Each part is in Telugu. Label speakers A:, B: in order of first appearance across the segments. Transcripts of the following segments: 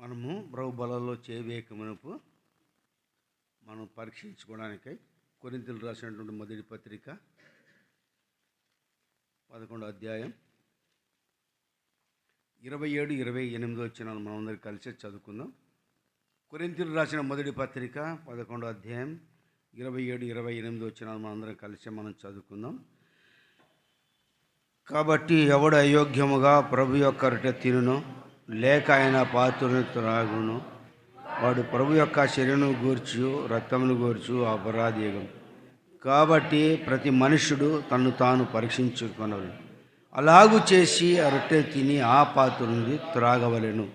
A: మనము ప్రభు బలలో చేయవేకమునపు మనం పరీక్షించుకోవడానికై కొరింథీయులకు రాసినటువంటి మొదటి పత్రిక 11వ అధ్యాయం 27-28 వచనాలు మనం అందరం కలిసి చదువుకుందాం. కొరింథీయులకు రాసిన మొదటి పత్రిక 11వ అధ్యాయం 27-28 వచనాలు మనం అందరం కలిసి మనం చదువుకుందాం. కాబట్టి ఎవడు అయోగ్యముగా ప్రభు యొక్క రొట్టె తినును లేక ఆయన పాత్రను త్రాగును వాడు ప్రభు యొక్క శరీరమును గూర్చి రక్తమును గూర్చి అపరాధియగం. కాబట్టి ప్రతి మనుష్యుడు తన్ను తాను పరీక్షించుకొనవలెను, అలాగూ చేసి ఆ రొట్టె తిని ఆ పాత్ర నుండి త్రాగవలెను.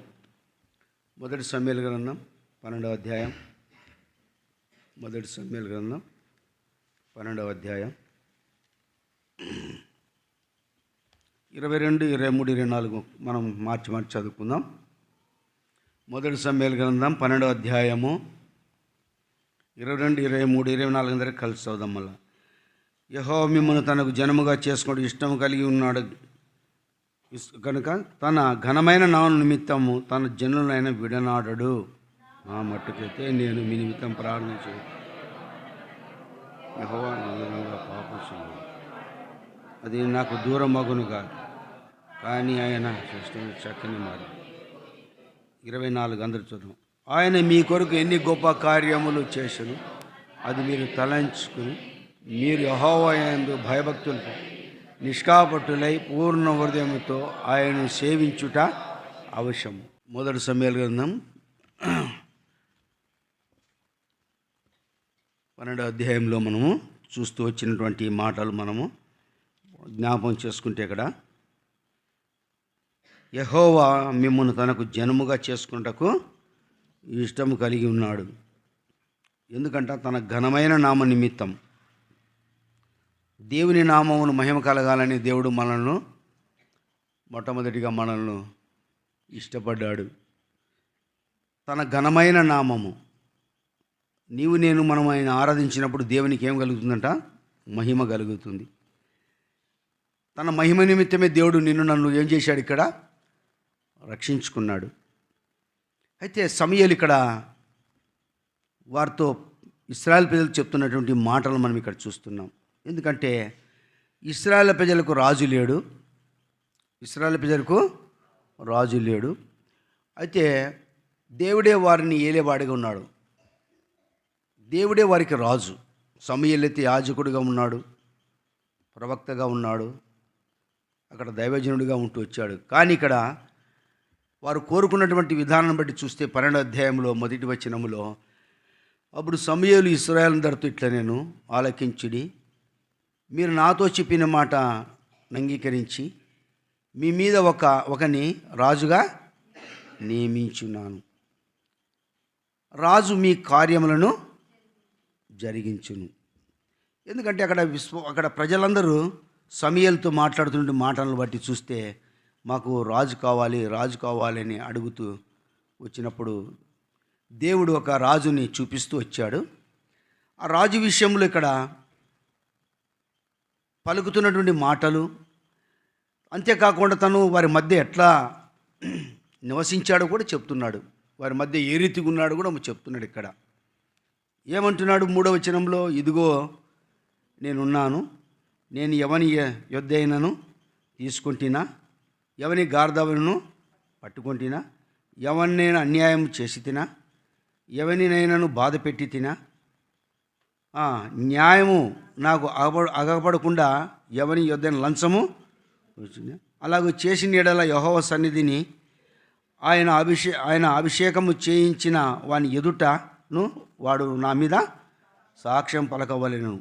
A: మొదటి సమూయేలు గ్రంథం 12వ అధ్యాయం 12వ అధ్యాయం 22, 23, 24 మనం మార్చి చదువుకుందాం. మొదటి సమూయేలు గ్రంథం 12వ అధ్యాయము 22, 23, 24 అందరికి కలిసి చదువుదాం. మళ్ళా యెహోవా మిమ్మును తనకు జనముగా చేసుకుని ఇష్టం కలిగి ఉన్నాడు కనుక తన ఘనమైన నామము నిమిత్తము తన జనులైన విడనాడడు. నా మట్టుకైతే నేను మీ నిమిత్తం ప్రార్థించు యెహోవా నిజంగా పాపం చేయు, అది నాకు దూరం మగును కాదు, కానీ ఆయన చక్కని మాట. 24 అందరు చూద్దాం. ఆయన మీ కొరకు ఎన్ని గొప్ప కార్యములు చేసెను, అది మీరు తలంచుకుని మీరు యెహోవా యందు భయభక్తులతో నిష్కాపట్టులై పూర్ణ హృదయముతో ఆయనను సేవించుట అవశ్యం. మొదటి సమూయేలు గ్రంథం 12వ అధ్యాయంలో మనము చూస్తూ వచ్చినటువంటి మాటలు మనము జ్ఞాపకం చేసుకుంటే, ఇక్కడ యెహోవా మిమ్మును తనకు జనముగా చేసుకున్నటకు ఇష్టము కలిగి ఉన్నాడు. ఎందుకంటే తన ఘనమైన నామ నిమిత్తం దేవుని నామమును మహిమ కలగాలని దేవుడు మనల్ని మొట్టమొదటిగా మనల్ని ఇష్టపడ్డాడు. తన ఘనమైన నామము నీవు నేను మనం ఆయన ఆరాధించినప్పుడు దేవునికి ఏం కలుగుతుందంట? మహిమ కలుగుతుంది. తన మహిమ నిమిత్తమే దేవుడు నిన్ను నన్ను ఏం చేశాడు? ఇక్కడ రక్షించుకున్నాడు. అయితే సమూయేలు ఇక్కడ వారితో ఇశ్రాయేలు ప్రజలకు చెప్తున్నటువంటి మాటలు మనం ఇక్కడ చూస్తున్నాం. ఎందుకంటే ఇశ్రాయేలు ప్రజలకు రాజు లేడు, అయితే దేవుడే వారిని ఏలేవాడిగా ఉన్నాడు. దేవుడే వారికి రాజు. సమూయేలు అయితే యాజకుడిగా ఉన్నాడు, ప్రవక్తగా ఉన్నాడు, అక్కడ దైవజనుడిగా ఉంటూ వచ్చాడు. కానీ ఇక్కడ వారు కోరుకున్నటువంటి విధానం బట్టి చూస్తే 12వ అధ్యాయంలో మొదటి వచనములో, అప్పుడు సమూయేలు ఇశ్రాయేలునందరితో ఇట్లా నేను ఆలకించుడి, మీరు నాతో చెప్పిన మాట అంగీకరించి మీ మీద ఒకని రాజుగా నియమించున్నాను. రాజు మీ కార్యములను జరిగించును. ఎందుకంటే అక్కడ ప్రజలందరూ సమూయేలుతో మాట్లాడుతున్న మాటలను బట్టి చూస్తే మాకు రాజు కావాలి అని అడుగుతూ వచ్చినప్పుడు దేవుడు ఒక రాజుని చూపిస్తూ వచ్చాడు. ఆ రాజు విషయంలో ఇక్కడ పలుకుతున్నటువంటి మాటలు, అంతేకాకుండా తను వారి మధ్య ఎట్లా నివసించాడో కూడా చెప్తున్నాడు. వారి మధ్య ఏ రీతిగా ఉన్నాడు కూడా చెప్తున్నాడు. ఇక్కడ ఏమంటున్నాడు? 3వ వచనంలో, ఇదిగో నేనున్నాను, నేను ఎవని యొద్దైనను తీసుకుంటున్నా, ఎవని గార్ధవను పట్టుకుంటున్నా, ఎవరినైనా అన్యాయం చేసి తినా, ఎవరినైనాను బాధ పెట్టి తినా, న్యాయము నాకు అగపడకుండా ఎవరి యొద్దైన లంచము అలాగూ చేసిన ఎడల యెహోవా సన్నిధిని ఆయన అభిషేకము చేయించిన వాని ఎదుటను వాడు నా మీద సాక్ష్యం పలకవలెను.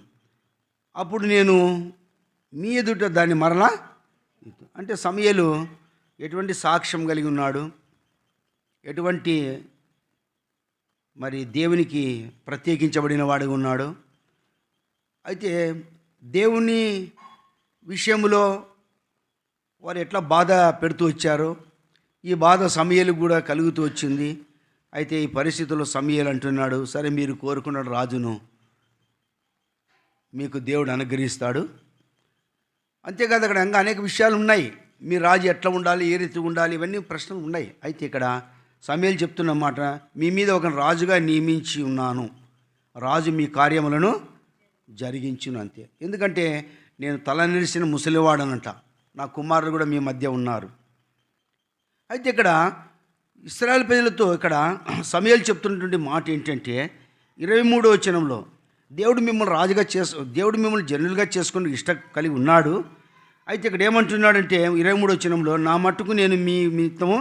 A: అప్పుడు నేను మీ ఎదుట దాన్ని మరలా. అంటే సమూయేలు ఎటువంటి సాక్ష్యం కలిగి ఉన్నాడు? ఎటువంటి మరి దేవునికి ప్రత్యేకించబడిన వాడిగా ఉన్నాడు. అయితే దేవుని విషయంలో వారు ఎట్లా బాధ పెడుతూ వచ్చారో ఈ బాధ సమూయేలుకు కూడా కలుగుతూ వచ్చింది. అయితే ఈ పరిస్థితుల్లో సమూయేలు అంటున్నాడు, సరే మీరు కోరుకున్న రాజును మీకు దేవుడు అనుగ్రహిస్తాడు. అంతేకాదు అక్కడ అనేక విషయాలు ఉన్నాయి. మీ రాజు ఎట్లా ఉండాలి, ఏ రీతి ఉండాలి, ఇవన్నీ ప్రశ్నలు ఉన్నాయి. అయితే ఇక్కడ సమూయేలు చెప్తున్న మాట, మీ మీద ఒక రాజుగా నియమించి ఉన్నాను, రాజు మీ కార్యములను జరిగించును అంతే. ఎందుకంటే నేను తల నిలిచిన ముసలివాడనంట, నా కుమారులు కూడా మీ మధ్య ఉన్నారు. అయితే ఇక్కడ ఇశ్రాయేలు ప్రజలతో ఇక్కడ సమూయేలు చెప్తున్నటువంటి మాట ఏంటంటే 23వ వచనంలో, దేవుడు మిమ్మల్ని జనులుగా చేసుకుని ఇష్టం కలిగి ఉన్నాడు. అయితే ఇక్కడ ఏమంటున్నాడంటే 23వ వచనంలో, నా మట్టుకు నేను మీ నిమిత్తము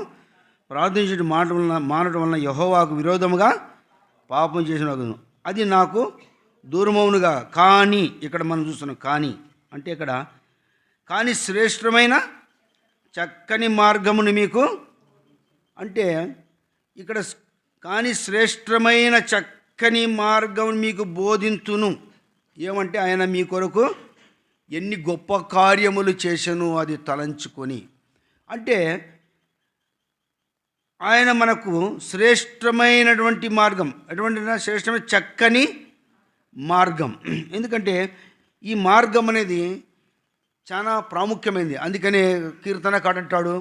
A: ప్రార్థించడం మానడం వలన యెహోవాకు విరోధముగా పాపం చేసిన అది నాకు దూరమవునుగా. కానీ ఇక్కడ మనం చూస్తున్నాం కానీ అంటే ఇక్కడ కానీ శ్రేష్టమైన చక్కని మార్గమును మీకు, అంటే ఇక్కడ కానీ శ్రేష్టమైన చక్కని మార్గం మీకు బోధింతును. ఏమంటే ఆయన మీ కొరకు ఎన్ని గొప్ప కార్యములు చేసెను అది తలంచుకొని, అంటే ఆయన మనకు శ్రేష్టమైనటువంటి మార్గం, ఎటువంటి శ్రేష్టమైన చక్కని మార్గం. ఎందుకంటే ఈ మార్గం అనేది చాలా ప్రాముఖ్యమైనది. అందుకనే కీర్తనకారుడు అంటాడు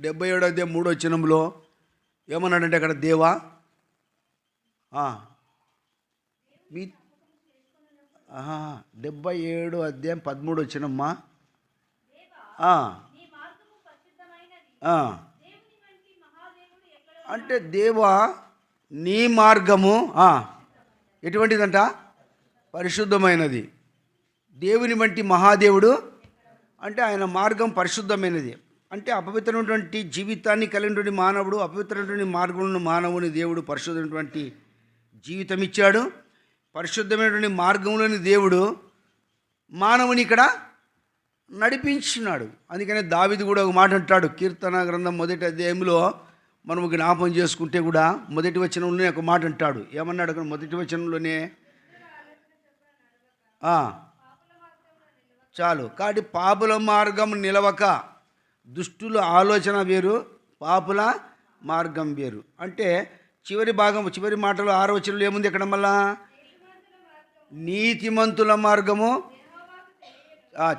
A: 77వ అధ్యాయం 3వ వచనంలో ఏమన్నాడంటే అక్కడ, దేవా మీ 77వ అధ్యాయం 13వ వచనమ్మా, అంటే దేవా నీ మార్గము ఎటువంటిదంట? పరిశుద్ధమైనది. దేవుని వంటి మహాదేవుడు అంటే ఆయన మార్గం పరిశుద్ధమైనది. అంటే అపవిత్రమైనటువంటి జీవితాన్ని కలిగినటువంటి మానవుడు, అపవిత్రమైనటువంటి మార్గంలో మానవుని దేవుడు పరిశుద్ధమైనటువంటి జీవితం ఇచ్చాడు. పరిశుద్ధమైనటువంటి మార్గంలోని దేవుడు మానవుని ఇక్కడ నడిపించినాడు. అందుకనే దావీదు కూడా ఒక మాట అంటాడు, కీర్తన గ్రంథం 1వ అధ్యాయంలో మనము జ్ఞాపం చేసుకుంటే కూడా 1వ వచనంలోనే ఒక మాట అంటాడు. ఏమన్నాడు అక్కడ 1వ వచనంలోనే? చాలు. కాబట్టి పాపుల మార్గం నిలవక, దుష్టుల ఆలోచన వేరు, పాపుల మార్గం వేరు. అంటే చివరి మాటలు 6వ వచనంలో ఏముంది అక్కడ? మళ్ళా నీతిమంతుల మార్గము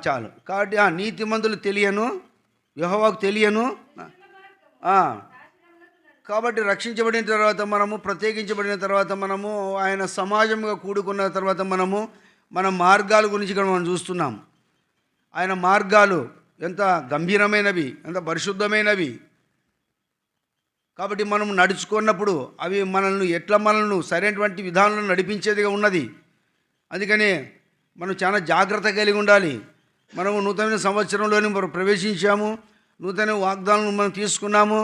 A: చాలు. కాబట్టి నీతిమంతులు తెలియను, యెహోవాకు తెలియను. కాబట్టి రక్షించబడిన తర్వాత మనము, ప్రత్యేకించబడిన తర్వాత మనము, ఆయన సమాజంగా కూడుకున్న తర్వాత మనము మన మార్గాల గురించి ఇక్కడ మనం చూస్తున్నాం. ఆయన మార్గాలు ఎంత గంభీరమైనవి, ఎంత పరిశుద్ధమైనవి. కాబట్టి మనం నడుచుకున్నప్పుడు అవి మనల్ని సరైనటువంటి విధానంలో నడిపించేదిగా ఉన్నది. అందుకని మనం చాలా జాగ్రత్త కలిగి ఉండాలి. మనము నూతన సంవత్సరంలోని మనం ప్రవేశించాము, నూతన వాగ్దానం మనం తీసుకున్నాము.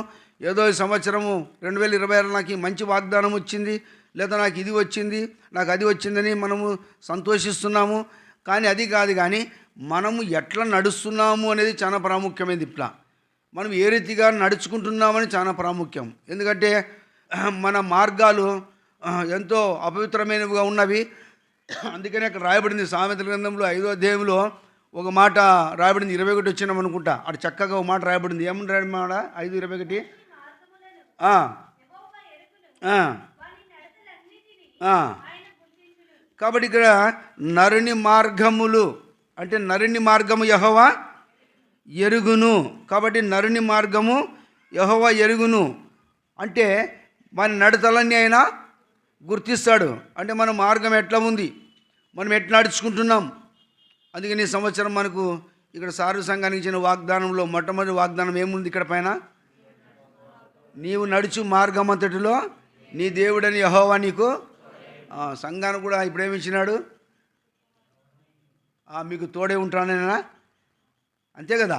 A: ఏదో ఈ సంవత్సరము 2026 నాకు మంచి వాగ్దానం వచ్చింది, లేదా నాకు ఇది వచ్చింది, నాకు అది వచ్చిందని మనము సంతోషిస్తున్నాము. కానీ అది కాదు, కానీ మనము ఎట్లా నడుస్తున్నాము అనేది చాలా ప్రాముఖ్యమైనది. ఇట్లా మనం ఏ రీతిగా నడుచుకుంటున్నామని చాలా ప్రాముఖ్యం. ఎందుకంటే మన మార్గాలు ఎంతో అపవిత్రమైనవిగా ఉన్నవి. అందుకనే అక్కడ రాయబడింది సామెతల గ్రంథంలో 5వ అధ్యాయంలో ఒక మాట రాయబడింది, 21 వచ్చినాం అనుకుంటా. అటు చక్కగా ఒక మాట రాయబడింది. ఏమని రాయమాట? 5:21. కాబట్టి ఇక్కడ నరుని మార్గములు అంటే నరుని మార్గము యెహోవా ఎరుగును. కాబట్టి నరుని మార్గము యెహోవా ఎరుగును అంటే మన నడతలన్నీ ఆయన గుర్తిస్తాడు. అంటే మన మార్గం ఎట్లా ఉంది, మనం ఎట్లా నడుచుకుంటున్నాం. అందుకని ఈ సంవత్సరం మనకు ఇక్కడ సారు సంఘానికి ఇచ్చిన వాగ్దానంలో మొట్టమొదటి వాగ్దానం ఏముంది ఇక్కడ పైన? నీవు నడుచు మార్గం అంతటిలో నీ దేవుడని యెహోవా నీకు. సంఘానికి కూడా ఇప్పుడు ఏమి ఇచ్చినాడు? మీకు తోడే ఉంటానైనా, అంతే కదా.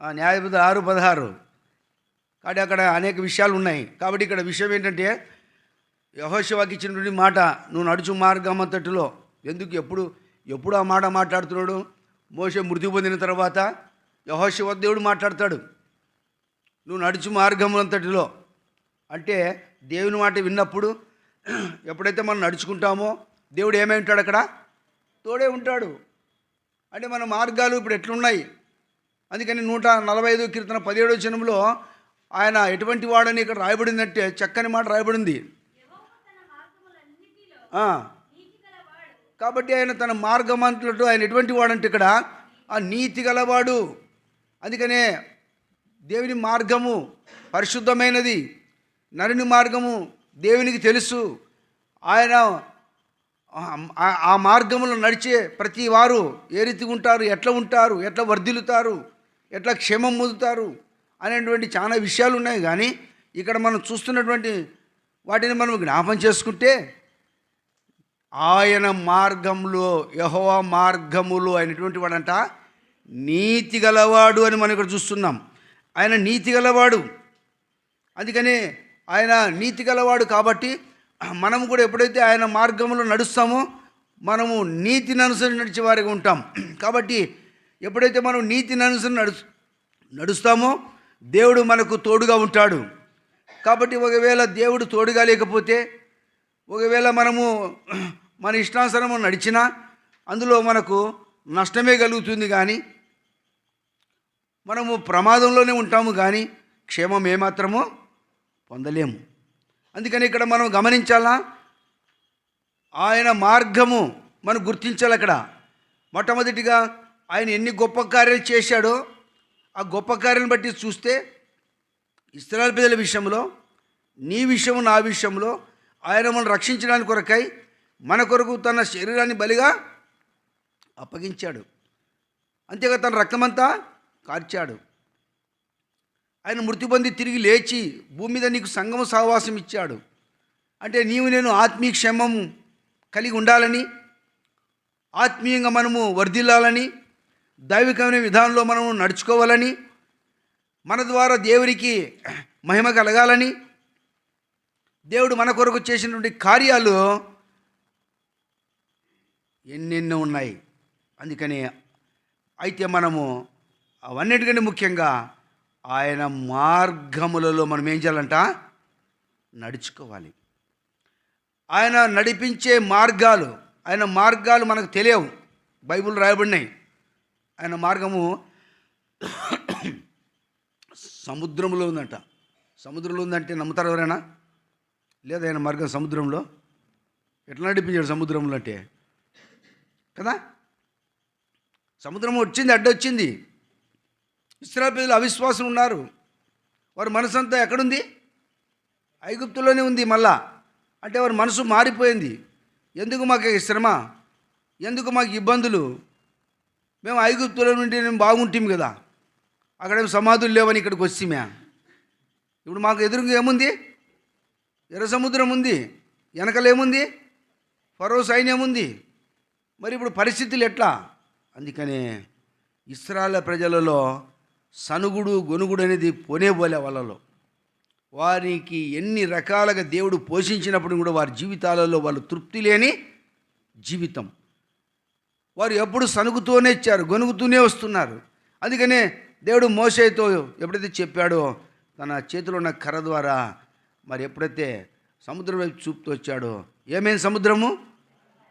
A: న్యాయపతి 6:16. కాబట్టి అక్కడ అనేక విషయాలు ఉన్నాయి. కాబట్టి ఇక్కడ విషయం ఏంటంటే యెహోషువకి ఇచ్చినటువంటి మాట, నువ్వు నడుచు మార్గం అంతటిలో. ఎందుకు ఎప్పుడు ఆ మాట మాట్లాడుతున్నాడు? మోషే మృతి పొందిన తర్వాత యెహోషువ దేవుడు మాట్లాడతాడు, నువ్వు నడుచు మార్గం అంతటిలో. అంటే దేవుని మాట విన్నప్పుడు ఎప్పుడైతే మనం నడుచుకుంటామో దేవుడు ఏమై ఉంటాడు? అక్కడ తోడే ఉంటాడు. అంటే మన మార్గాలు ఇప్పుడు ఎట్లున్నాయి? అందుకని 145 కీర్తన 17వ వచనంలో ఆయన ఎటువంటి వాడని ఇక్కడ రాయబడిందంటే చక్కని మాట రాయబడింది. కాబట్టి ఆయన తన మార్గం అంతట్లో ఆయన ఎటువంటి వాడంటే ఇక్కడ నీతి గలవాడు. అందుకనే దేవుని మార్గము పరిశుద్ధమైనది, నరుని మార్గము దేవునికి తెలుసు. ఆయన ఆ మార్గంలో నడిచే ప్రతి వారు ఏ రీతిగా ఉంటారు, ఎట్లా వర్ధిల్లుతారు, ఎట్లా క్షేమం పొందుతారు అనేటువంటి చాలా విషయాలు ఉన్నాయి. కానీ ఇక్కడ మనం చూస్తున్నటువంటి వాటిని మనం జ్ఞాపం చేసుకుంటే, ఆయన మార్గంలో, యెహోవా మార్గములో అయినటువంటి వాడంట నీతి గలవాడు అని మనం ఇక్కడ చూస్తున్నాం. ఆయన నీతి గలవాడు. అందుకనే ఆయన నీతి గలవాడు కాబట్టి మనం కూడా ఎప్పుడైతే ఆయన మార్గంలో నడుస్తామో మనము నీతిని అనుసరించి నడిచే వారిగా ఉంటాం. కాబట్టి ఎప్పుడైతే మనం నీతిని అనుసరించి నడుస్తామో దేవుడు మనకు తోడుగా ఉంటాడు. కాబట్టి ఒకవేళ దేవుడు తోడుగా లేకపోతే, ఒకవేళ మనము మన ఇష్టానుసారము నడిచినా అందులో మనకు నష్టమే కలుగుతుంది. కానీ మనము ప్రమాదంలోనే ఉంటాము, కానీ క్షేమం ఏమాత్రమో పొందలేము. అందుకని ఇక్కడ మనం గమనించాలా, ఆయన మార్గము మనం గుర్తించాలి. అక్కడ మొట్టమొదటిగా ఆయన ఎన్ని గొప్ప కార్యాలు చేశాడో ఆ గొప్ప కార్యాలను బట్టి చూస్తే, ఇశ్రాయేలు ప్రజల విషయంలో, నీ విషయము నా విషయంలో ఆయన మనం రక్షించడానికి కొరకై మన కొరకు తన శరీరాన్ని బలిగా అప్పగించాడు. అంతేగా తన రక్తమంతా కార్చాడు. ఆయన మృతి పొంది తిరిగి లేచి భూమి మీద నీకు సంగమ సహవాసం ఇచ్చాడు. అంటే నీవు నేను ఆత్మీయ క్షేమము కలిగి ఉండాలని, ఆత్మీయంగా మనము వర్ధిల్లాలని, దైవికమైన విధానంలో మనము నడుచుకోవాలని, మన ద్వారా దేవునికి మహిమ కలగాలని దేవుడు మన కొరకు చేసినటువంటి కార్యాలు ఎన్నెన్నో ఉన్నాయి. అందుకని అయితే మనము అవన్నిటికంటే ముఖ్యంగా ఆయన మార్గములలో మనం ఏం చేయాలంట, నడుచుకోవాలి. ఆయన నడిపించే మార్గాలు, ఆయన మార్గాలు మనకు తెలియవు, బైబిల్ రాయబడినాయి. ఆయన మార్గము సముద్రంలో ఉందంట. సముద్రంలో ఉందంటే నమ్ముతారు ఎవరైనా? లేదా ఆయన మార్గం సముద్రంలో ఎట్లా నడిపించాడు? సముద్రంలో అంటే కదా, సముద్రం వచ్చింది, అడ్డొచ్చింది. ఇశ్రాయేలు ప్రజలు అవిశ్వాసం ఉన్నారు. వారి మనసు అంతా ఎక్కడుంది? ఐగుప్తులోనే ఉంది. మళ్ళా అంటే వారి మనసు మారిపోయింది. ఎందుకు మాకు శ్రమ, ఎందుకు మాకు ఇబ్బందులు, మేము ఐగుప్తులో నుండి మేము బాగుంటాం కదా, అక్కడేం సమాధులు లేవని ఇక్కడికి వస్తామే. ఇప్పుడు మాకు ఎదురుగా ఏముంది? ఎర్ర సముద్రం ఉంది, వెనకలేముంది? ఫరో సైన్యం ఉంది. మరి ఇప్పుడు పరిస్థితులు ఎట్లా? అందుకనే ఇశ్రాయేలు ప్రజలలో సనుగుడు గొనుగుడు అనేది పోలే వాళ్ళలో. వారికి ఎన్ని రకాలుగా దేవుడు పోషించినప్పుడు కూడా వారి జీవితాలలో వాళ్ళు తృప్తి లేని జీవితం. వారు ఎప్పుడు సనుగుతూనే ఇచ్చారు, గొనుగుతూనే వస్తున్నారు. అందుకనే దేవుడు మోషేతో ఎప్పుడైతే చెప్పాడో తన చేతిలో ఉన్న కర్ర ద్వారా, మరి ఎప్పుడైతే సముద్రం వైపు చూపుతూ వచ్చాడో, ఏమైంది? సముద్రము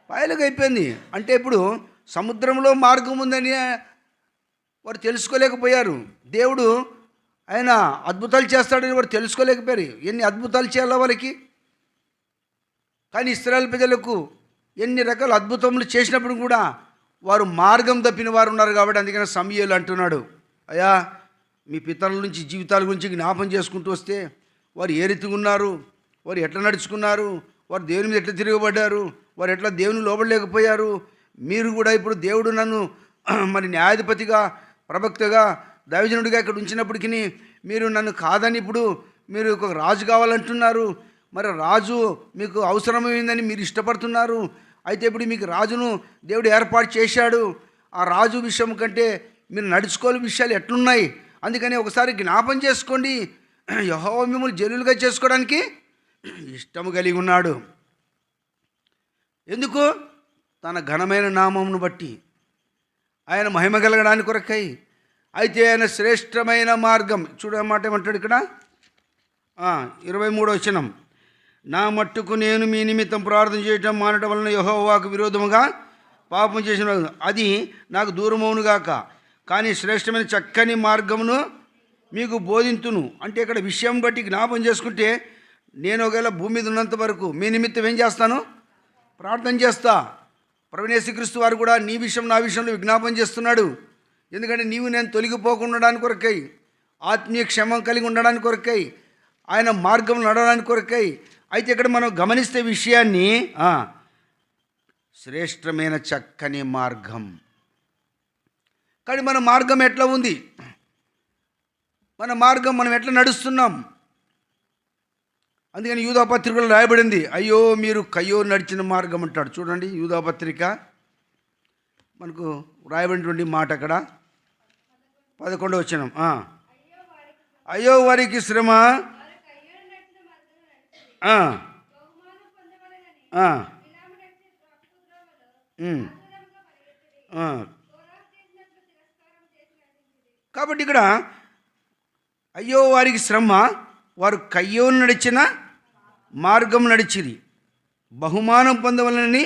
A: పాయలుగా అయిపోయింది. అంటే ఇప్పుడు సముద్రంలో మార్గం ఉందని వారు తెలుసుకోలేకపోయారు. దేవుడు ఆయన అద్భుతాలు చేస్తాడని వారు తెలుసుకోలేకపోయారు. ఎన్ని అద్భుతాలు చేయాలో వాళ్ళకి. కానీ ఇశ్రాయేలు ప్రజలకు ఎన్ని రకాల అద్భుతములు చేసినప్పుడు కూడా వారు మార్గం తప్పిన వారు ఉన్నారు. కాబట్టి అందుకని సమూయేలు అంటున్నాడు, అయ్యా మీ పితరుల నుంచి జీవితాల గురించి జ్ఞాపం చేసుకుంటూ వస్తే వారు ఏ రీతిగా ఉన్నారు, వారు ఎట్లా నడుచుకున్నారు, వారు దేవుని మీద ఎట్లా తిరగబడ్డారు, వారు ఎట్లా దేవుని లోబడలేకపోయారు. మీరు కూడా ఇప్పుడు దేవుడు నన్ను మరి న్యాయాధిపతిగా, ప్రవక్తగా, దైవజనుడిగా ఇక్కడ ఉంచినప్పటికీ మీరు నన్ను కాదని ఇప్పుడు మీరు ఒక రాజు కావాలంటున్నారు. మరి రాజు మీకు అవసరమైందని మీరు ఇష్టపడుతున్నారు. అయితే ఇప్పుడు మీకు రాజును దేవుడు ఏర్పాటు చేశాడు. ఆ రాజు విషయం కంటే మీరు నడుచుకోని విషయాలు ఎట్లున్నాయి? అందుకని ఒకసారి జ్ఞాపం చేసుకోండి. యెహోవా మిమ్మల్ని జనులుగా చేసుకోవడానికి ఇష్టము కలిగి ఉన్నాడు. ఎందుకు? తన ఘనమైన నామమును బట్టి, ఆయన మహిమ కలగడానికి కొరకై. అయితే ఆయన శ్రేష్టమైన మార్గం చూడమాట ఏమంటాడు ఇక్కడ 23వ వచనం, నా మట్టుకు నేను మీ నిమిత్తం ప్రార్థన చేయటం మానటం వలన యెహోవాకు విరోధముగా పాపం చేసిన అది నాకు దూరమవునుగాక, కానీ శ్రేష్టమైన చక్కని మార్గమును మీకు బోధింతును. అంటే ఇక్కడ విషయం బట్టి జ్ఞాపం చేసుకుంటే, నేను ఒకవేళ భూమి మీద ఉన్నంత వరకు మీ నిమిత్తం ఏం చేస్తాను? ప్రార్థన చేస్తా. ప్రభువైన యేసుక్రీస్తు వారు కూడా నీ విషయం నా విషయంలో విజ్ఞాపం చేస్తున్నాడు. ఎందుకంటే నీవు నేను తొలగిపోకుండా కొరకై ఆత్మీయ క్షేమం కలిగి ఉండడానికి కొరకై, ఆయన మార్గం నడవడానికి కొరకై. అయితే ఇక్కడ మనం గమనిస్తే విషయాన్ని, శ్రేష్టమైన చక్కని మార్గం. కానీ మన మార్గం ఎట్లా ఉంది? మన మార్గం మనం ఎట్లా నడుస్తున్నాం? అందుకని యూదాపత్రికలో రాయబడింది, అయ్యో మీరు కయ్యో నడిచిన మార్గం అంటాడు. చూడండి, యూదాపత్రిక మనకు రాయబడినటువంటి మాట అక్కడ 11వ వచనం. అయ్యో వారికి శ్రమ, కాబట్టి ఇక్కడ అయ్యో వారికి శ్రమ, వారు కయ్యోను నడిచిన మార్గం నడిచిరి, బహుమానం పొందవలనని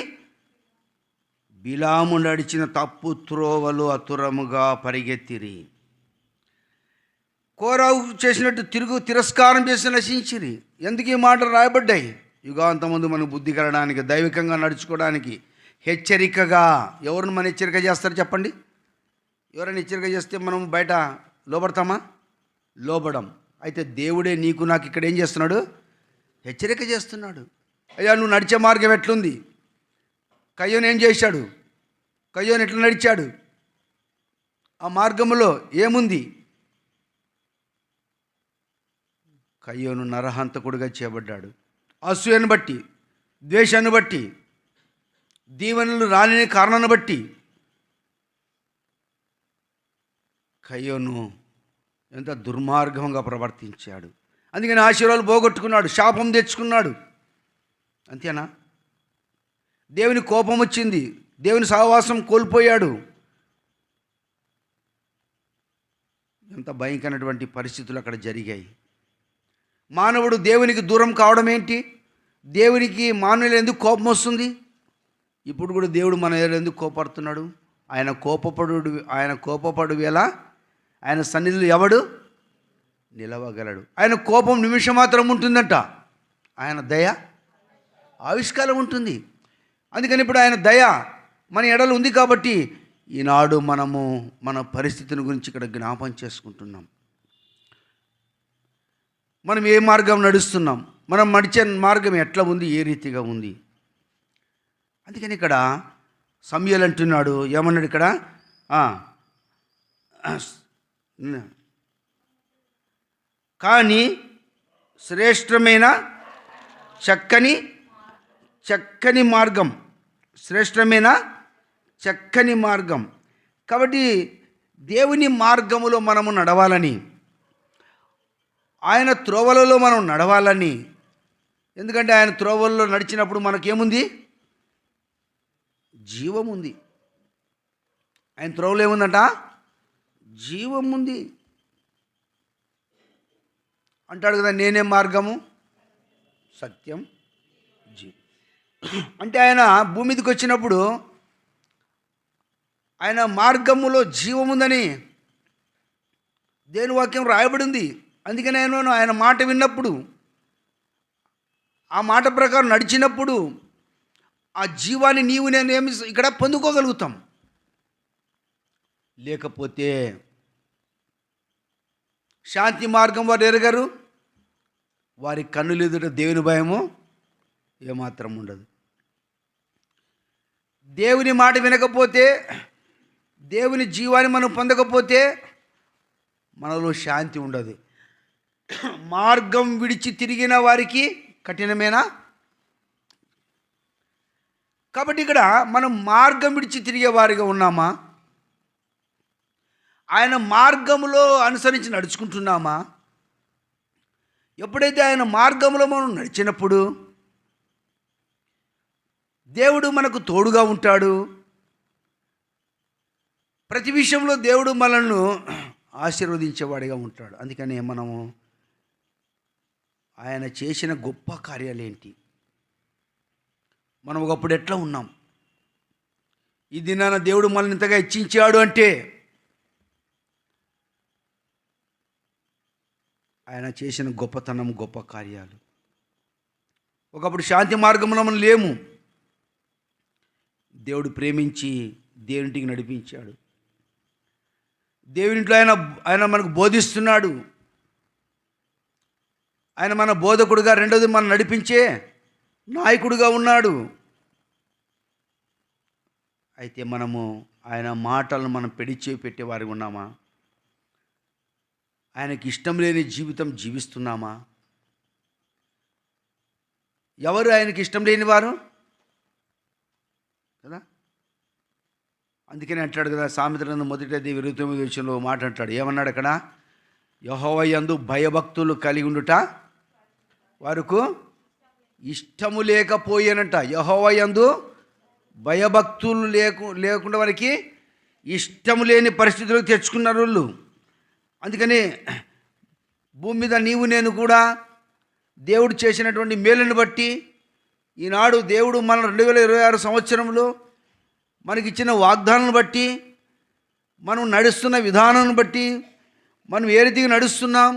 A: బిలాము నడిచిన తప్పు త్రోవలు అతురముగా పరిగెత్తిరి. కోరావు చేసినట్టు తిరస్కారం చేసి నశించిరి. ఎందుకు ఈ మాటలు రాయబడ్డాయి? యుగాంతమందు మనకు బుద్ధి కలడానికి, దైవికంగా నడుచుకోవడానికి, హెచ్చరికగా. ఎవరిని మనం హెచ్చరిక చేస్తారు చెప్పండి? ఎవరైనా హెచ్చరిక చేస్తే మనం బయట లోబడతామా? లోబడం. అయితే దేవుడే నీకు నాకు ఇక్కడ ఏం చేస్తున్నాడు? హెచ్చరిక చేస్తున్నాడు. అయ్యా నువ్వు నడిచే మార్గం ఎట్లుంది? కయ్యోను ఏం చేశాడు? కయ్యోను ఎట్లా నడిచాడు? ఆ మార్గంలో ఏముంది? కయ్యోను నరహంతకుడుగా చేయబడ్డాడు. అసూయను బట్టి, ద్వేషాన్ని బట్టి, దీవెనలు రాని కారణాన్ని బట్టి కయ్యోను ఎంత దుర్మార్గంగా ప్రవర్తించాడు. అందుకని ఆశీర్వాదాలు పోగొట్టుకున్నాడు, శాపం తెచ్చుకున్నాడు. అంతేనా? దేవుని కోపం వచ్చింది, దేవుని సహవాసం కోల్పోయాడు. ఎంత భయంకరమైనటువంటి పరిస్థితులు అక్కడ జరిగాయి. మానవుడు దేవునికి దూరం కావడం ఏంటి? దేవునికి మానవులు ఎందుకు కోపం వస్తుంది? ఇప్పుడు కూడా దేవుడు మన ఎందుకు కోపడుతున్నాడు? ఆయన కోపపడు వేళ ఆయన సన్నిధిలో ఎవడు నిలవగలడు? ఆయన కోపం నిమిషం మాత్రం ఉంటుందంట, ఆయన దయ ఆవిష్కారం ఉంటుంది. అందుకని ఇప్పుడు ఆయన దయ మన ఎడలు ఉంది కాబట్టి ఈనాడు మనము మన పరిస్థితిని గురించి ఇక్కడ జ్ఞాపం చేసుకుంటున్నాం. మనం ఏ మార్గం నడుస్తున్నాం, మనం నడిచే మార్గం ఎట్లా ఉంది, ఏ రీతిగా ఉంది? అందుకని ఇక్కడ సమూయేలు అంటున్నాడు, ఏమన్నాడు ఇక్కడ? కానీ శ్రేష్టమైన చక్కని మార్గం, శ్రేష్టమైన చక్కని మార్గం. కాబట్టి దేవుని మార్గములో మనము నడవాలని, ఆయన త్రోవలలో మనం నడవాలని. ఎందుకంటే ఆయన త్రోవల్లో నడిచినప్పుడు మనకేముంది? జీవం ఉంది. ఆయన త్రోవలో ఏముందంట? జీవం ఉంది. అంటాడు కదా, నేనే మార్గము, సత్యం, జీవం. అంటే ఆయన భూమి మీదకి వచ్చినప్పుడు ఆయన మార్గములో జీవం ఉందని దేవుని వాక్యం రాయబడింది. అందుకని ఆయన మాట విన్నప్పుడు, ఆ మాట ప్రకారం నడిచినప్పుడు ఆ జీవాన్ని నీవు నేను ఏమి ఇక్కడ పొందుకోగలుగుతాం. లేకపోతే శాంతి మార్గం వారు ఎరగరు, వారి కన్నులు ఎదుట దేవుని భయము ఏమాత్రం ఉండదు. దేవుని మాట వినకపోతే, దేవుని జీవాన్ని మనం పొందకపోతే మనలో శాంతి ఉండదు. మార్గం విడిచి తిరిగిన వారికి కఠినమేనా? కాబట్టి ఇక్కడ మనం మార్గం విడిచి తిరిగే వారిగా ఉన్నామా? ఆయన మార్గంలో అనుసరించి నడుచుకుంటున్నామా? ఎప్పుడైతే ఆయన మార్గంలో మనం నడిచినప్పుడు దేవుడు మనకు తోడుగా ఉంటాడు. ప్రతి విషయంలో దేవుడు మనల్ని ఆశీర్వదించేవాడిగా ఉంటాడు. అందుకనే మనము ఆయన చేసిన గొప్ప కార్యాలేంటి, మనం ఒకప్పుడు ఎట్లా ఉన్నాం, ఈ దినాన దేవుడు మనల్ని ఇంతగా హెచ్చించాడు అంటే ఆయన చేసిన గొప్పతనం, గొప్ప కార్యాలు. ఒకప్పుడు శాంతి మార్గంలో మనం లేము, దేవుడు ప్రేమించి దేవునింటికి నడిపించాడు. దేవునింట్లో ఆయన ఆయన మనకు బోధిస్తున్నాడు. ఆయన మన బోధకుడుగా, రెండోది మనం నడిపించే నాయకుడుగా ఉన్నాడు. అయితే మనము ఆయన మాటలను మనం పెడిచే పెట్టేవారికి ఉన్నామా? ఆయనకి ఇష్టం లేని జీవితం జీవిస్తున్నామా? ఎవరు ఆయనకి ఇష్టం లేని వారు కదా? అందుకని అంటాడు కదా, సామెతల గ్రంథం 1:29 మాట అంటాడు. ఏమన్నాడు అక్కడ? యెహోవా యందు భయభక్తులు కలిగి ఉండుట వారికి ఇష్టము లేకపోయేనంట. యెహోవా యందు భయభక్తులు లేకుండా వారికి ఇష్టము లేని పరిస్థితులకు తెచ్చుకున్నారు వాళ్ళు. అందుకని భూమి మీద నీవు నేను కూడా దేవుడు చేసినటువంటి మేలుని బట్టి, ఈనాడు దేవుడు మన 2026 సంవత్సరంలో మనకిచ్చిన వాగ్దానాలను బట్టి, మనం నడుస్తున్న విధానాన్ని బట్టి, మనం ఏ రీతిగా నడుస్తున్నాం,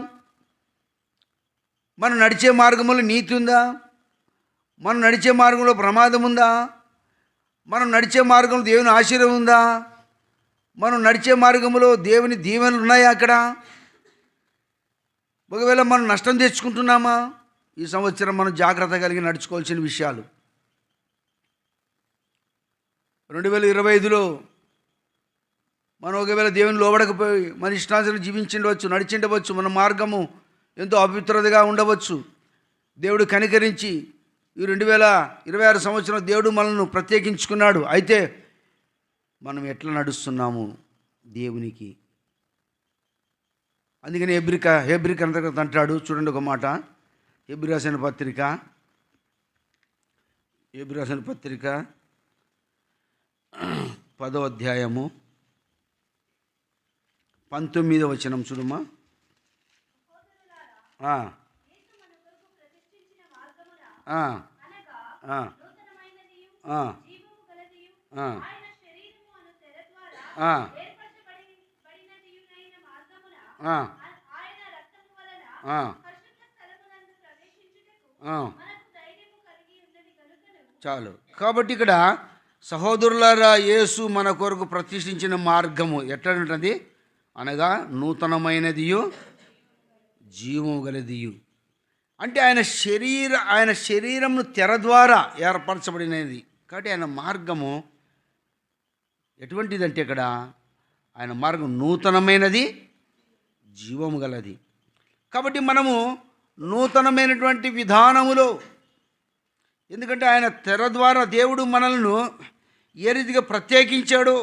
A: మనం నడిచే మార్గంలో నీతి ఉందా, మనం నడిచే మార్గంలో ప్రమాదం ఉందా, మనం నడిచే మార్గంలో దేవుని ఆశీర్వాదం ఉందా, మనం నడిచే మార్గంలో దేవుని దీవెనలు ఉన్నాయా అక్కడ? ఒకవేళ మనం నష్టం తెచ్చుకుంటున్నామా? ఈ సంవత్సరం మనం జాగ్రత్త కలిగి నడుచుకోవాల్సిన విషయాలు. 2025లో మనం ఒకవేళ దేవుని లోబడకపోయి మన ఇష్టానుసారం జీవించిండవచ్చు, నడిచిండవచ్చు, మన మార్గము ఎంతో అపవిత్రతగా ఉండవచ్చు. దేవుడు కనికరించి ఈ 2026 సంవత్సరం దేవుడు మనల్ని ప్రత్యేకించుకున్నాడు. అయితే మనం ఎట్లా నడుస్తున్నాము దేవునికి? అందుకని హెబ్రీకి అంతర్గత అంటాడు. చూడండి ఒక మాట, హెబ్రీ రాసిన పత్రిక 10వ అధ్యాయము 19వ వచనం చూడమ్మా. చాలు. కాబట్టి ఇక్కడ సహోదరులారా, యేసు మన కొరకు ప్రతిష్ఠించిన మార్గము ఎట్లా ఉంటుంది అనగా నూతనమైనదియు జీవము గలదియు. అంటే ఆయన శరీరమును తెర ద్వారా ఏర్పరచబడినది. కాబట్టి ఆయన మార్గము ఎటువంటిదంటే ఇక్కడ ఆయన మార్గం నూతనమైనది, జీవము గలది. కాబట్టి మనము నూతనమైనటువంటి విధానములో, ఎందుకంటే ఆయన తెర ద్వారా దేవుడు మనల్ని ఏ రీతిగా ప్రత్యేకించాడో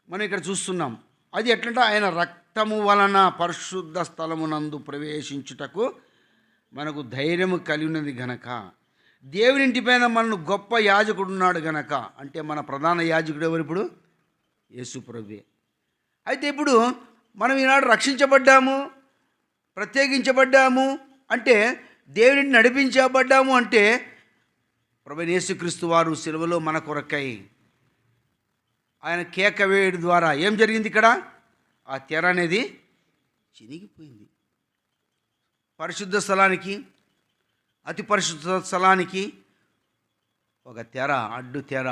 A: మనం ఇక్కడ చూస్తున్నాం. అది ఎట్లంటే ఆయన రక్తము వలన పరిశుద్ధ స్థలమునందు ప్రవేశించుటకు మనకు ధైర్యము కలిగి ఉన్నది గనక, దేవుని ఇంటిపైన మనను గొప్ప యాజకుడు ఉన్నాడు గనక, అంటే మన ప్రధాన యాజకుడు ఎవరు? ఇప్పుడు యేసు ప్రభువే. అయితే ఇప్పుడు మనం ఈనాడు రక్షించబడ్డాము, ప్రత్యేకించబడ్డాము అంటే, దేవుని నడిపించబడ్డాము అంటే, ప్రభువైన యేసుక్రీస్తు వారు సిలువలో మన కొరకై ఆయన కేక వేయడం ద్వారా ఏం జరిగింది? ఇక్కడ ఆ తెర అనేది చినిగిపోయింది. పరిశుద్ధ స్థలానికి, అతి పరిశుద్ధ స్థలానికి ఒక తెర, అడ్డు తెర.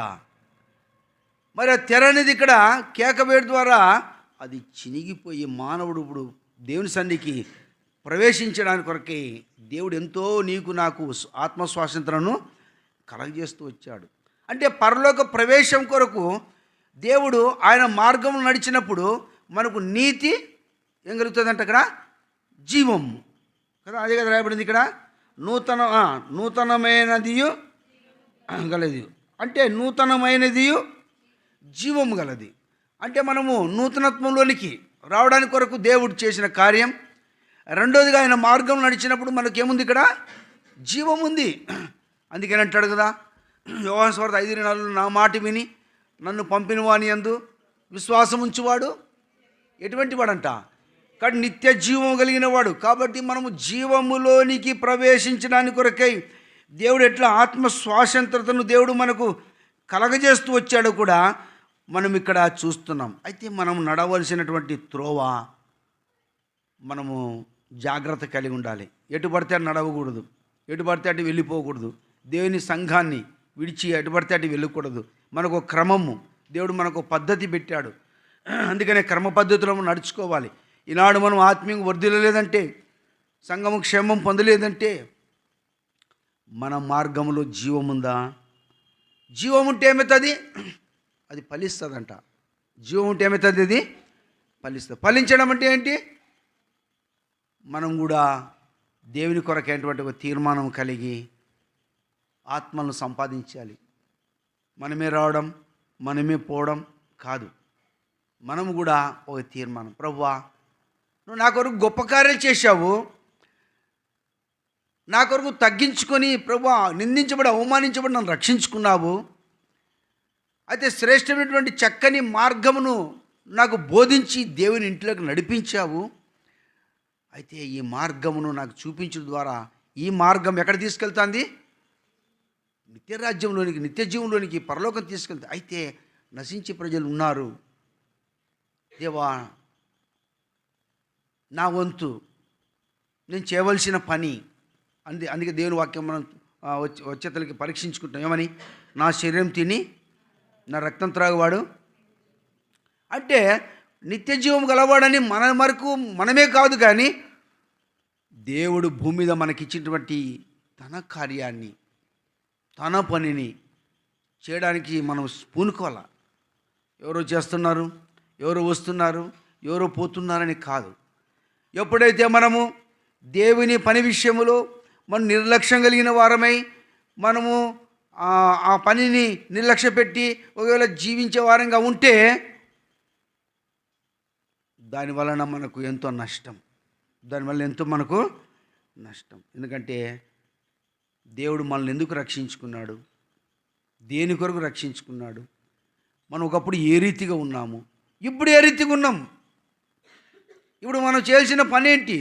A: మరి ఆ తెర అనేది ఇక్కడ కేక వేయడం ద్వారా అది చినిగిపోయి మానవుడు ఇప్పుడు దేవుని సన్నిధికి ప్రవేశించడానికి కొరకై దేవుడు ఎంతో నీకు నాకు ఆత్మస్వాతంత్రను కలగజేస్తూ వచ్చాడు. అంటే పరలోక ప్రవేశం కొరకు దేవుడు ఆయన మార్గంలో నడిచినప్పుడు మనకు నీతి ఏం కలుగుతుందంటే అక్కడ జీవం కదా. అదే కదా రాయబడింది ఇక్కడ, నూతనమైనదియు గలది. అంటే నూతనమైనదియు జీవము గలది. అంటే మనము నూతనత్వంలోనికి రావడానికి కొరకు దేవుడు చేసిన కార్యం. రెండోదిగా ఆయన మార్గం నడిచినప్పుడు మనకేముంది? ఇక్కడ జీవం ఉంది. అందుకని అంటాడు కదా, యోహాను సువార్త 5:4, నా మాట విని నన్ను పంపిన వాని యందు విశ్వాసం ఉంచువాడు ఎటువంటి వాడంట? కానీ నిత్య జీవం కలిగిన వాడు. కాబట్టి మనము జీవములోనికి ప్రవేశించడానికి కొరకై దేవుడు ఎట్లా ఆత్మ స్వాతంత్రతను దేవుడు మనకు కలగజేస్తూ వచ్చాడో కూడా మనం ఇక్కడ చూస్తున్నాం. అయితే మనం నడవలసినటువంటి త్రోవ మనము జాగ్రత్త కలిగి ఉండాలి. ఎటు పడితే అటు నడవకూడదు, ఎటు పడితే అటు వెళ్ళిపోకూడదు. దేవుని సంఘాన్ని విడిచి ఎటు పడితే అటు వెళ్ళకూడదు. మనకు క్రమము, దేవుడు మనకు పద్ధతి పెట్టాడు. అందుకనే క్రమ పద్ధతిలో మనం నడుచుకోవాలి. ఈనాడు మనం ఆత్మీయంగా వర్ధిల్లలేదంటే, సంఘము క్షేమం పొందలేదంటే, మన మార్గంలో జీవం ఉందా? జీవం ఉంటే ఏమవుతుంది? అది ఫలిస్తుందంట. జీవం ఉంటే ఏమవుతుంది? అది ఫలిస్తుంది. ఫలించడం అంటే ఏంటి? మనం కూడా దేవుని కొరకైనటువంటి ఒక తీర్మానం కలిగి ఆత్మలను సంపాదించాలి. మనమే రావడం, మనమే పోవడం కాదు. మనం కూడా ఒక తీర్మానం, ప్రభువా నువ్వు నా కొరకు గొప్ప కార్యాలు చేశావు, నా కొరకు తగ్గించుకొని ప్రభువా నిందించబడి అవమానించబడి నన్ను రక్షించుకున్నావు. అయితే శ్రేష్టమైనటువంటి చక్కని మార్గమును నాకు బోధించి దేవుని ఇంట్లోకి నడిపించావు. అయితే ఈ మార్గమును నాకు చూపించడం ద్వారా ఈ మార్గం ఎక్కడ తీసుకెళ్తుంది? నిత్య రాజ్యంలోనికి, నిత్య జీవంలోనికి, పరలోకం తీసుకెళ్తా. అయితే నశించే ప్రజలు ఉన్నారు. దేవా నా వంతు నేను చేయవలసిన పని అందుకే దేవుని వాక్యం మనం వచ్చేతలకి పరీక్షించుకుంటాం. ఏమని? నా శరీరం తిని నా రక్తం త్రాగువాడు అంటే నిత్య జీవం గలవాడని మన వరకు మనమే కాదు, కానీ దేవుడు భూమి మీద మనకిచ్చినటువంటి తన కార్యాన్ని, తన పనిని చేయడానికి మనం పూనుకోవాలా. ఎవరో చేస్తున్నారు, ఎవరో వస్తున్నారు, ఎవరో పోతున్నారని కాదు. ఎప్పుడైతే మనము దేవుని పని విషయంలో మనం నిర్లక్ష్యం కలిగిన వారమై మనము ఆ పనిని నిర్లక్ష్య పెట్టి ఒకవేళ జీవించే వారంగా ఉంటే దానివలన మనకు ఎంతో నష్టం. దానివల్ల ఎంతో మనకు నష్టం. ఎందుకంటే దేవుడు మనల్ని ఎందుకు రక్షించుకున్నాడు? దేని కొరకు రక్షించుకున్నాడు? మనం ఒకప్పుడు ఏ రీతిగా ఉన్నాము, ఇప్పుడు ఏ రీతిగా ఉన్నాం? ఇప్పుడు మనం చేయాల్సిన పని ఏంటి?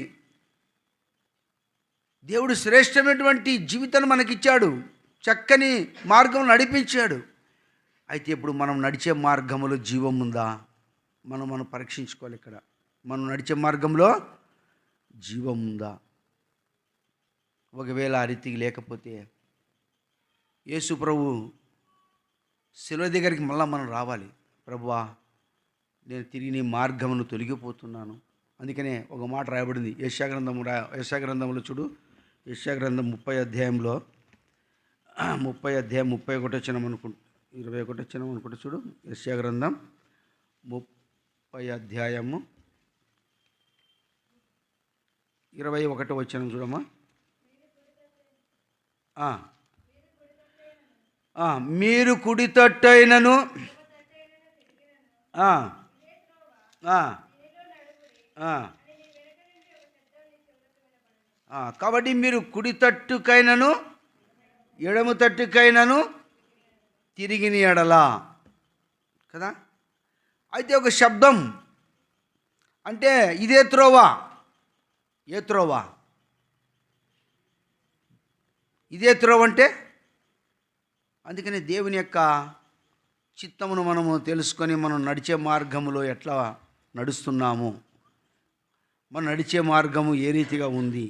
A: దేవుడు శ్రేష్టమైనటువంటి జీవితాన్ని మనకిచ్చాడు, చక్కని మార్గం నడిపించాడు. అయితే ఇప్పుడు మనం నడిచే మార్గంలో జీవం ఉందా? మనం పరీక్షించుకోవాలి. ఇక్కడ మనం నడిచే మార్గంలో జీవం ఉందా? ఒకవేళ ఆ రీతికి లేకపోతే యేసు ప్రభు శిలువ దగ్గరికి మళ్ళీ మనం రావాలి. ప్రభువా నేను తిరిగి నీ మార్గమును తొలగిపోతున్నాను. అందుకనే ఒక మాట రాయబడింది యెషయా గ్రంథంలో చూడు. యెషయా గ్రంథం 30 అధ్యాయంలో 31 వచ్చినాం అనుకుంటా, 21 వచ్చినాం అనుకుంటా. చూడు యెషయా గ్రంథం 30 అధ్యాయము 21 వచ్చినాం చూడమ్మా. మీరు కుడి తట్టైనను కాబట్టి మీరు కుడి తట్టుకైనను ఎడమ తట్టుకైనను తిరిగిన ఎడలా కదా. అయితే ఒక శబ్దం అంటే ఇదే త్రోవా, ఏ త్రోవా? ఇదే త్రోవ అంటే అందుకని దేవుని యొక్క చిత్తమును మనము తెలుసుకొని మనం నడిచే మార్గములో ఎట్లా నడుస్తున్నాము, మనం నడిచే మార్గము ఏ రీతిగా ఉంది.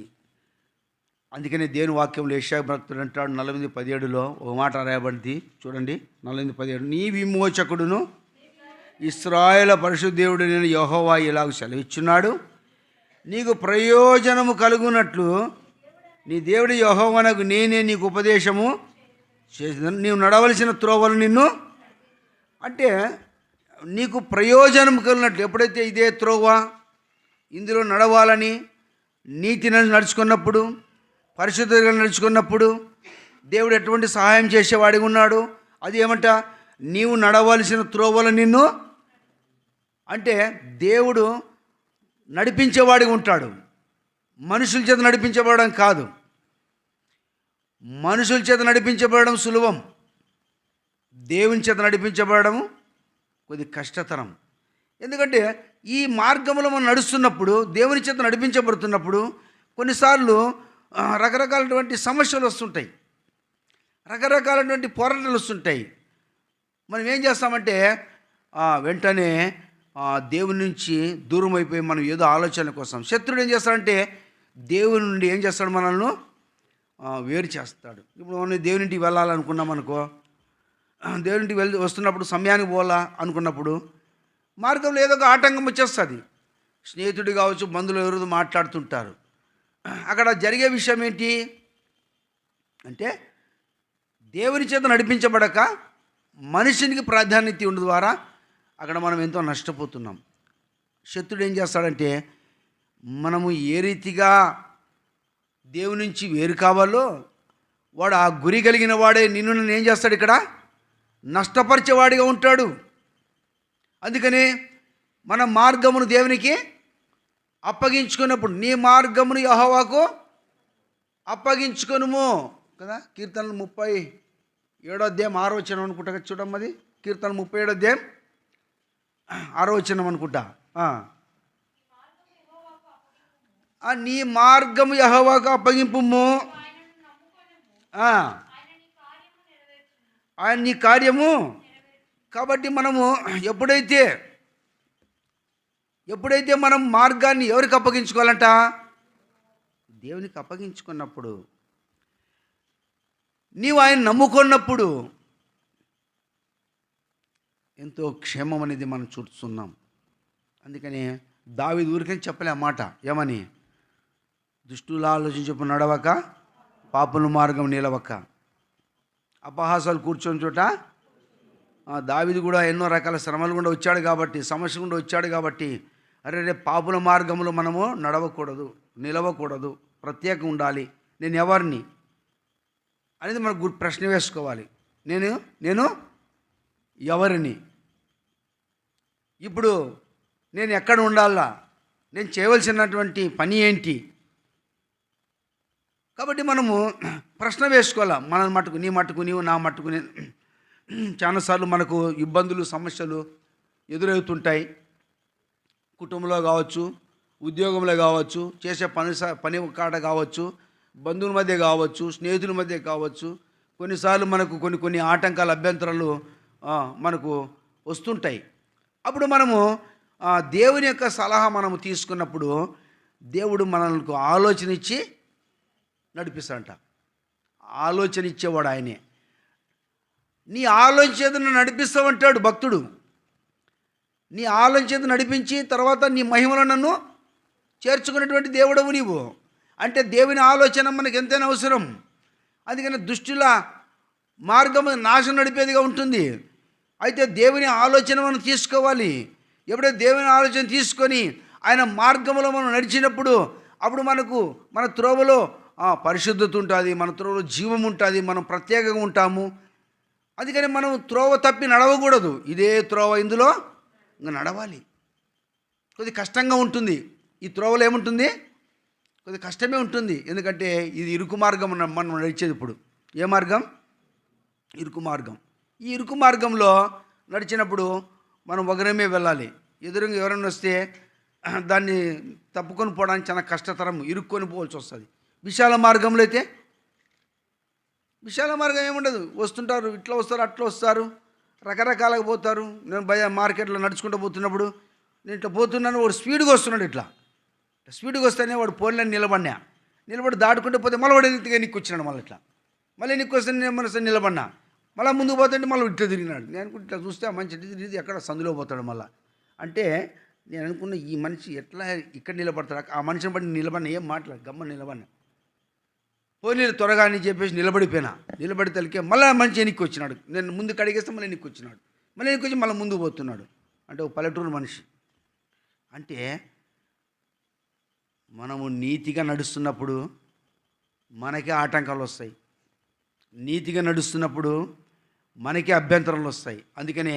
A: అందుకనే దేవుని వాక్యంలో యెషయా భక్తుడు అంటాడు 40:17లో ఒక మాట రాయబడింది చూడండి. 40:17 నీ విమోచకుడును ఇశ్రాయేలు పరిశుద్ధుడు నేను యెహోవా ఇలాగ సెలవిచ్చున్నాడు, నీకు ప్రయోజనము కలుగునట్లు నీ దేవుడు యెహోవానగు నేనే నీకు ఉపదేశము చేసిన నీవు నడవలసిన త్రోవలు నిన్ను అంటే నీకు ప్రయోజనం కలిగినట్లు. ఎప్పుడైతే ఇదే త్రోవ ఇందులో నడవాలని నీతిని నడుచుకున్నప్పుడు, పరిశుద్ధంగా నడుచుకున్నప్పుడు దేవుడు ఎటువంటి సహాయం చేసేవాడిగా ఉన్నాడు. అది ఏమంట? నీవు నడవలసిన త్రోవలు నిన్ను అంటే దేవుడు నడిపించేవాడిగా ఉంటాడు. మనుషుల చేత నడిపించబడడం కాదు. మనుషుల చేత నడిపించబడడం సులభం, దేవుని చేత నడిపించబడడం కొద్ది కష్టతరం. ఎందుకంటే ఈ మార్గంలో మనం నడుస్తున్నప్పుడు, దేవుని చేత నడిపించబడుతున్నప్పుడు కొన్నిసార్లు రకరకాలటువంటి సమస్యలు వస్తుంటాయి, రకరకాలటువంటి పోరాటాలు వస్తుంటాయి. మనం ఏం చేస్తామంటే వెంటనే దేవుని నుంచి దూరం అయిపోయి మనం ఏదో ఆలోచన కోసం శత్రుడు ఏం చేస్తాడంటే దేవుని నుండి ఏం చేస్తాడు? మనల్ని వేరు చేస్తాడు. ఇప్పుడు మనం దేవునింటికి వెళ్ళాలనుకున్నాం అనుకో, దేవునింటికి వస్తున్నప్పుడు సమయానికి పోవాలా అనుకున్నప్పుడు మార్గంలో ఏదో ఒక ఆటంకం వచ్చేస్తుంది. స్నేహితుడు కావచ్చు, బంధువులు ఎవరు మాట్లాడుతుంటారు. అక్కడ జరిగే విషయం ఏంటి అంటే, దేవుని చేత నడిపించబడక మనిషినికి ప్రాధాన్యత ఉండడం ద్వారా అక్కడ మనం ఎంతో నష్టపోతున్నాం. శత్రుడు ఏం చేస్తాడంటే, మనము ఏ రీతిగా దేవుని నుంచి వేరు కావాలో వాడు ఆ గురి కలిగిన వాడే నిన్ను నన్ను ఏం చేస్తాడు, ఇక్కడ నష్టపరిచేవాడిగా ఉంటాడు. అందుకని మన మార్గమును దేవునికి అప్పగించుకున్నప్పుడు, నీ మార్గమును యెహోవాకు అప్పగించుకొనుము కదా. కీర్తనలు 37వ అధ్యాయం 6వ వచనం అనుకుంటా, చూడమ్మది. కీర్తన 37వ అధ్యాయం 6వ వచనం అనుకుంటా. నీ మార్గము యెహోవాకు అప్పగింపుము, ఆయన నీ కార్యము. కాబట్టి మనము ఎప్పుడైతే మనం మార్గాన్ని ఎవరికి అప్పగించుకోవాలంట, దేవునికి అప్పగించుకున్నప్పుడు, నీవు ఆయన నమ్ముకున్నప్పుడు ఎంతో క్షేమం అనేది మనం చూస్తున్నాం. అందుకని దావీదు ఊరికని చెప్పలే ఆ మాట. ఏమని? దుష్టుల ఆలోచించు నడవక, పాపుల మార్గం నిలవక, అపహాసాలు కూర్చొని చోట. దావీదు కూడా ఎన్నో రకాల శ్రమలు గుండా వచ్చాడు కాబట్టి, సమస్య గుండా వచ్చాడు కాబట్టి, అరే పాపుల మార్గంలో మనము నడవకూడదు, నిలవకూడదు, ప్రత్యేకంగా ఉండాలి. నేను ఎవరిని అనేది మనకు ప్రశ్న వేసుకోవాలి. నేను ఎవరిని? ఇప్పుడు నేను ఎక్కడ ఉండాలా? నేను చేయవలసినటువంటి పని ఏంటి? కాబట్టి మనము ప్రశ్న వేసుకోవాలా. మన మట్టుకు, నీ మట్టుకు నీవు, నా మట్టుకు నేను. చాలాసార్లు మనకు ఇబ్బందులు, సమస్యలు ఎదురవుతుంటాయి. కుటుంబంలో కావచ్చు, ఉద్యోగంలో కావచ్చు, చేసే పని కాడ కావచ్చు, బంధువుల మధ్య కావచ్చు, స్నేహితుల మధ్య కావచ్చు. కొన్నిసార్లు మనకు కొన్ని ఆటంకాలు, అభ్యంతరాలు మనకు వస్తుంటాయి. అప్పుడు మనము దేవుని యొక్క సలహా మనము తీసుకున్నప్పుడు దేవుడు మనకు ఆలోచన ఇచ్చి నడిపిస్తాడంట. ఆలోచన ఇచ్చేవాడు ఆయనే. నీ ఆలోచన నడిపిస్తామంటాడు భక్తుడు. నీ ఆలోచన నడిపించి తర్వాత నీ మహిమలో నన్ను చేర్చుకున్నటువంటి దేవుడవు నీవు. అంటే దేవుని ఆలోచన మనకు ఎంతైనా అవసరం. అందుకని దుష్టుల మార్గము నాశనం నడిపేదిగా ఉంటుంది. అయితే దేవుని ఆలోచన మనం తీసుకోవాలి. ఎప్పుడైతే దేవుని ఆలోచన తీసుకొని ఆయన మార్గంలో మనం నడిచినప్పుడు అప్పుడు మన త్రోవలో పరిశుద్ధత ఉంటుంది, మన త్రోవలో జీవం ఉంటుంది, మనం ప్రత్యేకంగా ఉంటాము. అందుకని మనం త్రోవ తప్పి నడవకూడదు. ఇదే త్రోవ, ఇందులో ఇంకా నడవాలి. కొద్ది కష్టంగా ఉంటుంది. ఈ త్రోవలో ఏముంటుంది? కొద్ది కష్టమే ఉంటుంది. ఎందుకంటే ఇది ఇరుకు మార్గం మనం నడిచేది. ఇప్పుడు ఏ మార్గం? ఇరుకు మార్గం. ఈ ఇరుకు మార్గంలో నడిచినప్పుడు మనం ఒకరమే వెళ్ళాలి. ఎదురుగా ఎవరైనా వస్తే దాన్ని తప్పుకొని పోవడానికి చాలా కష్టతరం, ఇరుక్కొని పోవాల్సి వస్తుంది. విశాల మార్గంలో అయితే విశాల మార్గం ఏముండదు. వస్తుంటారు, ఇట్లా వస్తారు, అట్లా వస్తారు, రకరకాలుగా పోతారు. నేను మార్కెట్లో నడుచుకుంటూ పోతున్నప్పుడు నేను ఇట్లా పోతున్నాను, వాడు స్పీడ్గా వస్తున్నాడు. ఇట్లా స్పీడ్గా వస్తేనే వాడు పోలేని నిలబడి దాటుకుంటూ పోతే మళ్ళీ వాడు ఎన్నికగా వచ్చినాడు. మళ్ళీ ఎన్నికి వస్తే నేను మనసు నిలబడినా, మళ్ళీ ముందుకు పోతుంటే మళ్ళీ ఇట్లా తిరిగినాడు. నేను అనుకుంటే ఇట్లా చూస్తే ఆ మనిషి ఇది ఎక్కడ సందులో పోతాడు మళ్ళీ. అంటే నేను అనుకున్న ఈ మనిషి ఎట్లా ఇక్కడ నిలబడతాడు, ఆ మనిషిని బట్టి నిలబడిన, ఏం మాట్లాడు, గమ్మ నిలబడినా, పోనీ త్వరగా అని చెప్పేసి నిలబడి తలికే మళ్ళీ మనిషి ఎన్నికి వచ్చినాడు. నేను ముందు కడిగేస్తే మళ్ళీ ఎన్నికి వచ్చినాడు, మళ్ళీ ఎన్నికి వచ్చి మళ్ళీ ముందుకు పోతున్నాడు. అంటే ఒక పల్లెటూరు మనిషి. అంటే మనము నీతిగా నడుస్తున్నప్పుడు మనకే ఆటంకాలు వస్తాయి, నీతిగా నడుస్తున్నప్పుడు మనకే అభ్యంతరాలు వస్తాయి. అందుకనే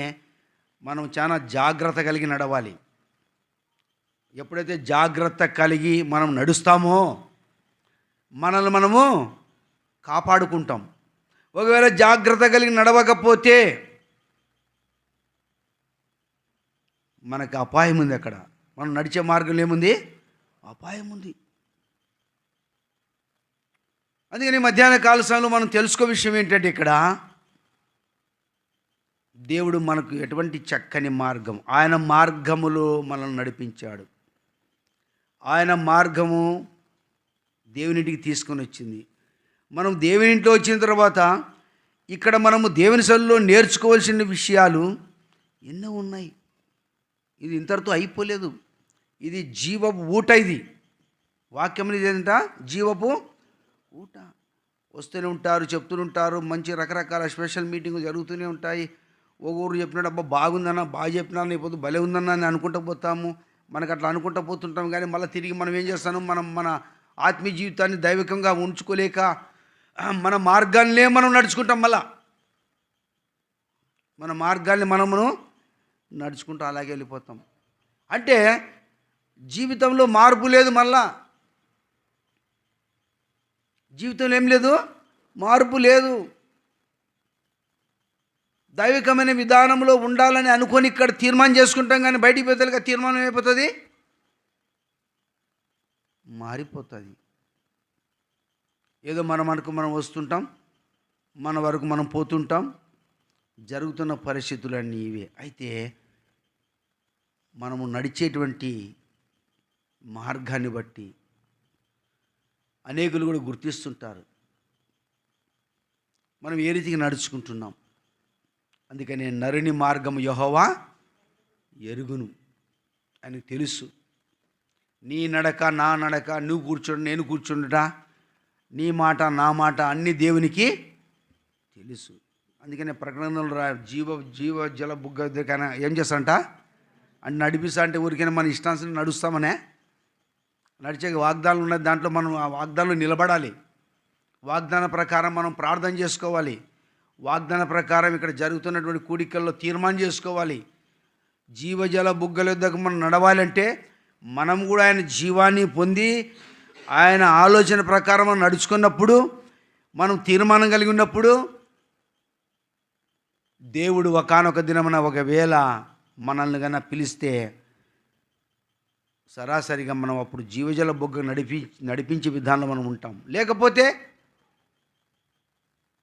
A: మనం చాలా జాగ్రత్త కలిగి నడవాలి. ఎప్పుడైతే జాగ్రత్త కలిగి మనం నడుస్తామో మనల్ని మనము కాపాడుకుంటాం. ఒకవేళ జాగ్రత్త కలిగి నడవకపోతే మనకు అపాయం ఉంది. అక్కడ మనం నడిచే మార్గంలో ఏముంది? అపాయం ఉంది. అందుకని మధ్యాహ్న కాల సమయంలో మనం తెలుసుకో విషయం ఏంటంటే, ఇక్కడ దేవుడు మనకు ఎటువంటి చక్కని మార్గం, ఆయన మార్గములో మనల్ని నడిపించాడు. ఆయన మార్గము దేవునింటికి తీసుకొని వచ్చింది. మనం దేవునింట్లో వచ్చిన తర్వాత ఇక్కడ మనము దేవుని సన్నిధిలో నేర్చుకోవాల్సిన విషయాలు ఎన్నో ఉన్నాయి. ఇది ఇంతటితో అయిపోలేదు. ఇది జీవపు ఊట. ఇది వాక్యం ఇదేంట, జీవపు ఊట. వస్తూనే ఉంటారు, చెప్తూనే ఉంటారు, మంచి రకరకాల స్పెషల్ మీటింగ్ జరుగుతూనే ఉంటాయి. ఊరు చెప్పినాడు, అబ్బా బాగుందన్నా, బాగా చెప్పినాను, ఇప్పుడు భలే ఉందన్నా అని అనుకుంటూ పోతాము. మనకు అట్లా అనుకుంటూ పోతుంటాం. కానీ మళ్ళీ తిరిగి మనం ఏం చేస్తాము, మన ఆత్మీయ జీవితాన్ని దైవికంగా ఉంచుకోలేక మన మార్గాన్నే మనం నడుచుకుంటాం. మళ్ళా మన మార్గాన్ని మనమును నడుచుకుంటూ అలాగే వెళ్ళిపోతాం. అంటే జీవితంలో మార్పు లేదు. మళ్ళా జీవితంలో ఏం లేదు, మార్పు లేదు. దైవికమైన విధానంలో ఉండాలని అనుకొని ఇక్కడ తీర్మానం చేసుకుంటాం, కానీ బయటికి పోతే తీర్మానం అయిపోతుంది, మారిపోతుంది. ఏదో మనం వస్తుంటాం, మన వరకు మనం పోతుంటాం. జరుగుతున్న పరిస్థితులన్నీ ఇవే. అయితే మనము నడిచేటువంటి మార్గాన్ని బట్టి అనేకులు కూడా గుర్తిస్తుంటారు మనం ఏ రీతిగా నడుచుకుంటున్నాం. అందుకని నరుని మార్గం యెహోవా ఎరుగును, ఆయనకు తెలుసు. నీ నడక నా నడక, నువ్వు కూర్చోండి నేను కూర్చుండుట, నీ మాట నా మాట అన్ని దేవునికి తెలుసు. అందుకనే ప్రకటనలు జీవ జల బుగ్గ దగ్గర ఏం చేస్తాంట అని నడిపిస్తా అంటే ఊరికైనా మన ఇష్టానుసారం నడుస్తామనే నడిచే వాగ్దానాలు ఉన్నాయి. దాంట్లో మనం ఆ వాగ్దానంలో నిలబడాలి. వాగ్దాన ప్రకారం మనం ప్రార్థన చేసుకోవాలి. వాగ్దాన ప్రకారం ఇక్కడ జరుగుతున్నటువంటి కూడికల్లో తీర్మానం చేసుకోవాలి. జీవజల బుగ్గల వద్దకు మనం నడవాలంటే మనం కూడా ఆయన జీవాన్ని పొంది ఆయన ఆలోచన ప్రకారం మనం నడుచుకున్నప్పుడు, మనం తీర్మానం కలిగి ఉన్నప్పుడు, దేవుడు ఒకానొక దినమున ఒకవేళ మనల్ని కన్నా పిలిస్తే సరాసరిగా మనం అప్పుడు జీవజల బొగ్గ నడిపించే విధానంలో మనం ఉంటాం. లేకపోతే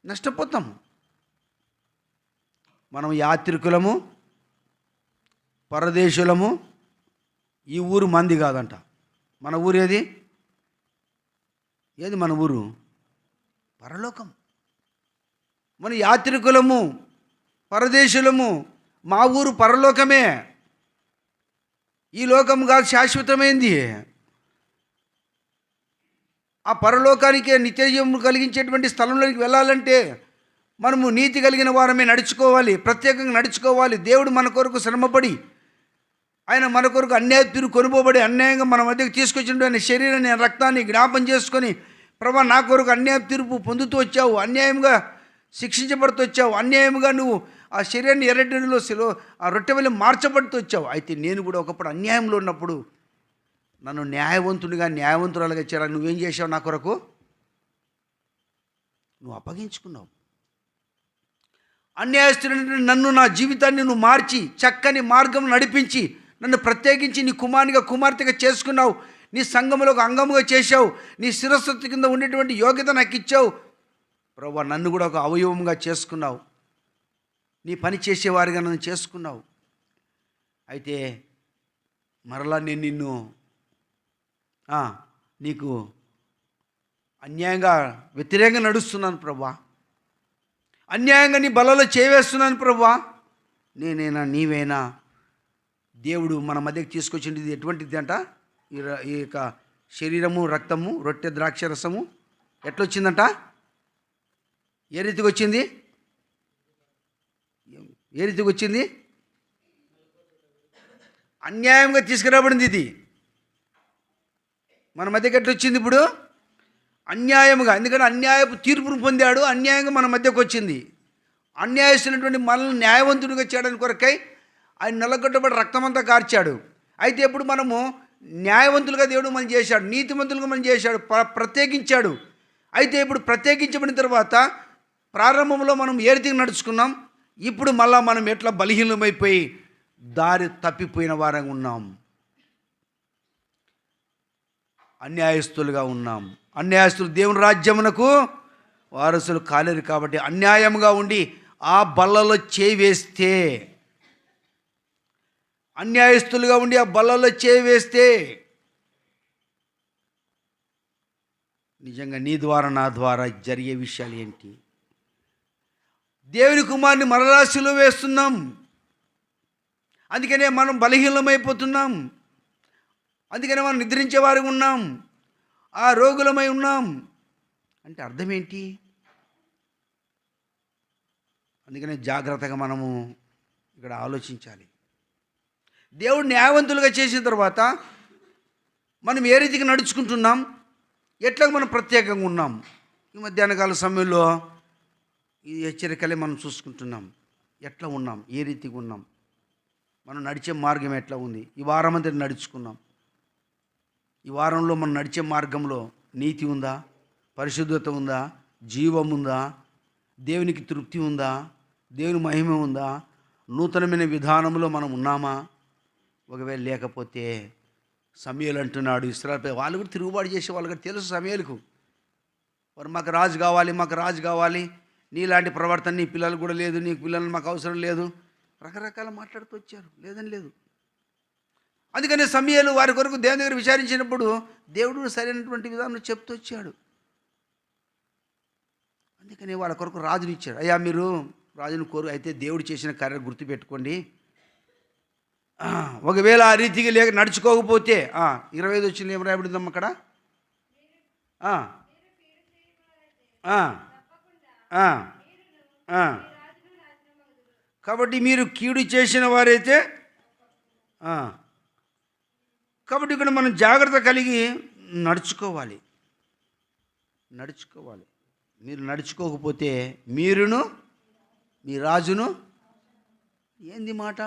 A: నష్టపోతాము. మనం యాత్రికులము, పరదేశులము. ఈ ఊరు మంది కాదంట. మన ఊరు ఏది మన ఊరు పరలోకం. మన యాత్రికులము, పరదేశులము. మా ఊరు పరలోకమే. ఈ లోకం కాదు శాశ్వతమైంది. ఆ పరలోకానికి నిత్యజీవం కలిగించేటువంటి స్థలంలోకి వెళ్ళాలంటే మనము నీతి కలిగిన వారమే నడుచుకోవాలి, ప్రత్యేకంగా నడుచుకోవాలి. దేవుడు మన కొరకు శ్రమపడి, ఆయన మన కొరకు అన్యాయ తీరు కొనుపోబడి, అన్యాయంగా మన మధ్యకు తీసుకొచ్చిన ఆయన శరీరాన్ని రక్తాన్ని జ్ఞాపం చేసుకొని, ప్రభా నా కొరకు అన్యాయ తీర్పు పొందుతూ వచ్చావు, అన్యాయంగా శిక్షించబడుతూ వచ్చావు, అన్యాయంగా నువ్వు ఆ శరీరాన్ని ఎర్రటిలో ఆ రొట్టె వల్ల మార్చబడుతూ వచ్చావు. అయితే నేను కూడా ఒకప్పుడు అన్యాయంలో ఉన్నప్పుడు నన్ను న్యాయవంతురాలుగా చేయాలి. నువ్వేం చేసావు? నా కొరకు నువ్వు అప్పగించుకున్నావు. అన్యాయస్తుడైన నన్ను, నా జీవితాన్ని నువ్వు మార్చి చక్కని మార్గం నడిపించి నన్ను ప్రత్యేకించి నీ కుమార్తెగా చేసుకున్నావు. నీ సంఘములో ఒక అంగముగా చేశావు. నీ శిరస్సు కింద ఉండేటువంటి యోగ్యత నాకు ఇచ్చావు. ప్రభువా నన్ను కూడా ఒక అవయవంగా చేసుకున్నావు. నీ పని చేసేవారిగా నన్ను చేసుకున్నావు. అయితే మరలా నేను నిన్ను నీకు అన్యాయంగా వ్యతిరేకంగా నడుస్తున్నాను ప్రభువా. అన్యాయంగా నీ బలలో చేవేస్తున్నాను ప్రభువా. నేనేనా నీవేనా? దేవుడు మన మధ్యకి తీసుకొచ్చింది ఇది ఎటువంటిది అంట? ఈ యొక్క శరీరము, రక్తము, రొట్టె, ద్రాక్ష రసము ఎట్లొచ్చిందంట? ఏ రీతికి వచ్చింది? అన్యాయంగా తీసుకురాబడింది. ఇది మన మధ్యకి ఎట్లా వచ్చింది? ఇప్పుడు అన్యాయముగా. ఎందుకంటే అన్యాయపు తీర్పును పొందాడు, అన్యాయంగా మన మధ్యకు వచ్చింది. అన్యాయస్తున్నటువంటి మనల్ని న్యాయవంతుడిగా చేయడానికి కొరకై ఆయన నల్లగొట్టబడి రక్తమంతా కార్చాడు. అయితే ఇప్పుడు మనము న్యాయవంతులుగా దేవుడు మనం చేశాడు, నీతిమంతులుగా మనం చేశాడు, ప్రత్యేకించాడు. అయితే ఇప్పుడు ప్రత్యేకించబడిన తర్వాత ప్రారంభంలో మనం ఏ రీతిగా నడుచుకున్నాం, ఇప్పుడు మళ్ళా మనం ఎట్లా బలహీనమైపోయి దారి తప్పిపోయిన వారంగా ఉన్నాం, అన్యాయస్తులుగా ఉన్నాం. అన్యాయస్తులు దేవుని రాజ్యమునకు వారసులు కాలేరు. కాబట్టి అన్యాయంగా ఉండి ఆ బల్లలో చేయి వేస్తే, అన్యాయస్తులుగా ఉండి ఆ బల్లలో చేయి వేస్తే నిజంగా నీ ద్వారా నా ద్వారా జరిగే విషయాలు ఏంటి? దేవుని కుమారుని మరలా సిలువ వేస్తున్నాం. అందుకనే మనం బలహీనమైపోతున్నాం. అందుకనే మనం నిద్రించే వారికి ఉన్నాం, ఆ రోగులమై ఉన్నాం. అంటే అర్థం ఏంటి? అందుకనే జాగ్రత్తగా మనము ఇక్కడ ఆలోచించాలి. దేవుడు న్యాయవంతులుగా చేసిన తర్వాత మనం ఏ రీతికి నడుచుకుంటున్నాం, ఎట్లా మనం ప్రత్యేకంగా ఉన్నాం. ఈ మధ్యాహ్నకాల సమయంలో ఈ హెచ్చరికలే మనం చూసుకుంటున్నాం. ఎట్లా ఉన్నాం, ఏ రీతిగా ఉన్నాం, మనం నడిచే మార్గం ఎట్లా ఉంది. ఈ వారం అంతా నడుచుకున్నాం. ఈ వారంలో మనం నడిచే మార్గంలో నీతి ఉందా, పరిశుద్ధత ఉందా, జీవం ఉందా, దేవునికి తృప్తి ఉందా, దేవుని మహిమ ఉందా, నూతనమైన విధానంలో మనం ఉన్నామా? ఒకవేళ లేకపోతే సమూయేలు అంటున్నాడు, ఇశ్రాయేలు వాళ్ళు కూడా తిరుగుబాటు చేసే వాళ్ళు కూడా తెలుసు సమూయేలుకు. వారు మాకు రాజు కావాలి, మాకు రాజు కావాలి, నీలాంటి ప్రవర్తన నీ పిల్లలు కూడా లేదు, నీ పిల్లలు మాకు అవసరం లేదు, రకరకాల మాట్లాడుతూ వచ్చారు. లేదని లేదు. అందుకని సమూయేలు వారి కొరకు దేవుని దగ్గర విచారించినప్పుడు దేవుడు సరైనటువంటి విధానం చెప్తూ వచ్చాడు. అందుకని వాళ్ళ కొరకు రాజుని ఇచ్చాడు. అయ్యా మీరు రాజుని అయితే దేవుడు చేసిన కార్యాలు గుర్తుపెట్టుకోండి. ఒకవేళ ఆ రీతికి లేక నడుచుకోకపోతే 25 వచ్చింది ఏం రాయబడిందమ్మ అక్కడ? కాబట్టి మీరు కీడు చేసిన వారైతే కాబట్టి ఇక్కడ మనం జాగ్రత్త కలిగి నడుచుకోవాలి. మీరు నడుచుకోకపోతే మీరును మీ రాజును ఏంది మాట?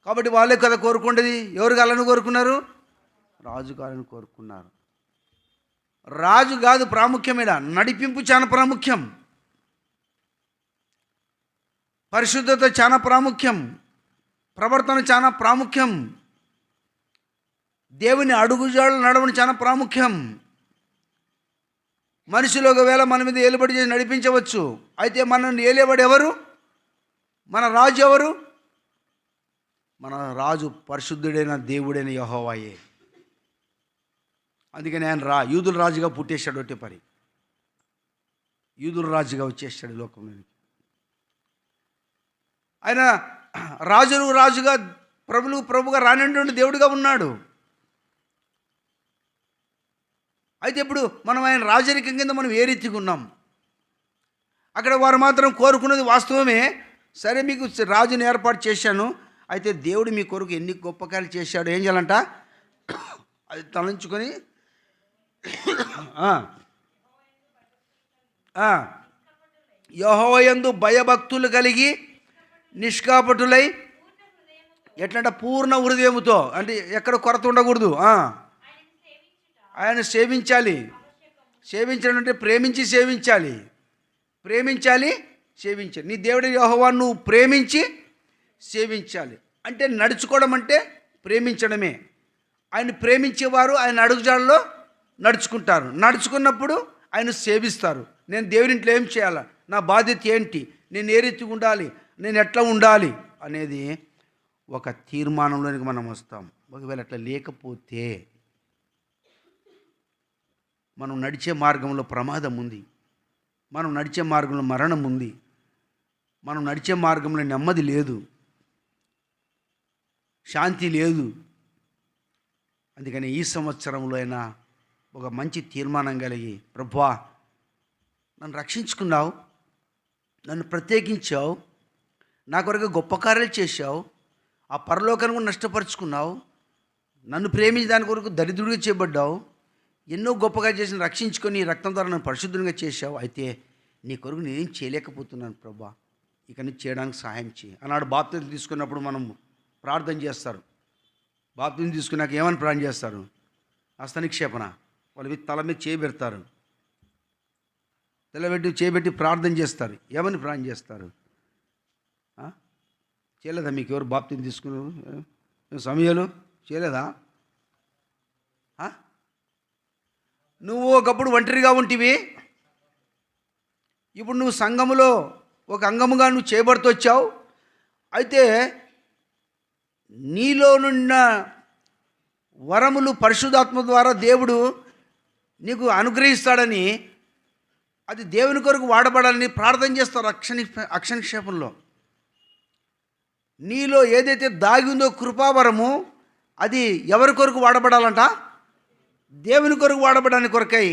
A: కాబట్టి వాళ్ళే కదా కోరుకుండేది. ఎవరు కావాలని కోరుకున్నారు? రాజు కావాలని కోరుకున్నారు. రాజు కాదు ప్రాముఖ్యమేడా, నడిపింపు చాలా ప్రాముఖ్యం, పరిశుద్ధత చాలా ప్రాముఖ్యం, ప్రవర్తన చాలా ప్రాముఖ్యం, దేవుని అడుగుజాడలు నడవడం చాలా ప్రాముఖ్యం. మనుషులు ఒకవేళ మన మీద ఏలుబడి చేసి నడిపించవచ్చు. అయితే మనల్ని ఏలేబడి ఎవరు? మన రాజు ఎవరు? మన రాజు పరిశుద్ధుడైన దేవుడైన యెహోవాయే. అందుకని ఆయన యూదుల రాజుగా పుట్టేశాడు. ఒకటే పరి యూదుల రాజుగా వచ్చేసాడు లోకంలోనికి. ఆయన రాజుగా ప్రభుగా రానిటువంటి దేవుడిగా ఉన్నాడు. అయితే ఇప్పుడు మనం ఆయన రాజరికం కింద మనం ఏ రీతిగా ఉన్నాం? అక్కడ వారు మాత్రం కోరుకున్నది వాస్తవమే. సరే మీకు రాజుని ఏర్పాటు చేశాను, అయితే దేవుడు మీ కొరకు ఎన్ని గొప్ప కార్యాలు చేశాడు. ఏం చేయాలంట? అది తలంచుకొని యెహోవాయందు భయభక్తులు కలిగి నిష్కాపటులై, ఎట్లంటే పూర్ణ హృదయముతో, అంటే ఎక్కడ కొరత ఉండకూడదు. ఆయన సేవించాలి. సేవించడం అంటే ప్రేమించి సేవించాలి. సేవించాలి. నీ దేవుడి యెహోవా నువ్వు ప్రేమించి సేవించాలి. అంటే నడుచుకోవడం అంటే ప్రేమించడమే. ఆయన ప్రేమించేవారు ఆయన అడుగుజాడల్లో నడుచుకుంటారు. నడుచుకున్నప్పుడు ఆయన సేవిస్తారు. నేను దేవుని ఇంట్లో ఏం చేయాలా, నా బాధ్యత ఏంటి, నేను ఏ రీతిగా ఉండాలి, నేను ఎట్లా ఉండాలి అనేది ఒక తీర్మానంలోనికి మనం వస్తాం. ఒకవేళ అట్లా లేకపోతే మనం నడిచే మార్గంలో ప్రమాదం ఉంది, మనం నడిచే మార్గంలో మరణం ఉంది, మనం నడిచే మార్గంలో నెమ్మది లేదు, శాంతి లేదు. అందుకని ఈ సంవత్సరంలో అయినా ఒక మంచి తీర్మానం కలిగి, ప్రభువా నన్ను రక్షించుకున్నావు, నన్ను ప్రత్యేకించావు, నా కొరకు గొప్ప కార్యాలు చేశావు, ఆ పరలోకాన్ని కూడా నష్టపరుచుకున్నావు, నన్ను ప్రేమించి దాని కొరకు దరిద్రుడిగా చేయబడ్డావు, ఎన్నో గొప్పగా చేసిన రక్షించుకొని రక్తం ద్వారా నన్ను పరిశుద్ధంగా చేశావు. అయితే నీ కొరకు నేనేం చేయలేకపోతున్నాను ప్రభువా, ఇక నుంచి చేయడానికి సహాయం చేయి అన్నాడు. బాప్తిజం తీసుకున్నప్పుడు మనం ప్రార్థన చేస్తారు. బాప్తిజం తీసుకున్నాక ఏమని ప్రార్థన చేస్తారు? హస్తనిక్షేపణ. వాళ్ళు తల మీద చేయబెడతారు, చేయబెట్టి ప్రార్థన చేస్తారు. ఏమని ప్రార్థన చేస్తారు? చేయలేదా మీకు ఎవరు బాప్తిజం తీసుకున్నారు? సమయాలు చేయలేదా? నువ్వు ఒకప్పుడు ఒంటరిగా ఉంటివి, ఇప్పుడు నువ్వు సంఘములో ఒక అంగముగా నువ్వు చేయబడుతూ వచ్చావు. అయితే నీలో నున్న వరములు పరిశుద్ధాత్మ ద్వారా దేవుడు నీకు అనుగ్రహిస్తాడని, అది దేవుని కొరకు వాడబడాలని ప్రార్థన చేస్తారు అక్షనిక్షేపంలో. నీలో ఏదైతే దాగి ఉందో కృపావరము, అది ఎవరి కొరకు వాడబడాలంట? దేవుని కొరకు వాడబడడానికి కొరకై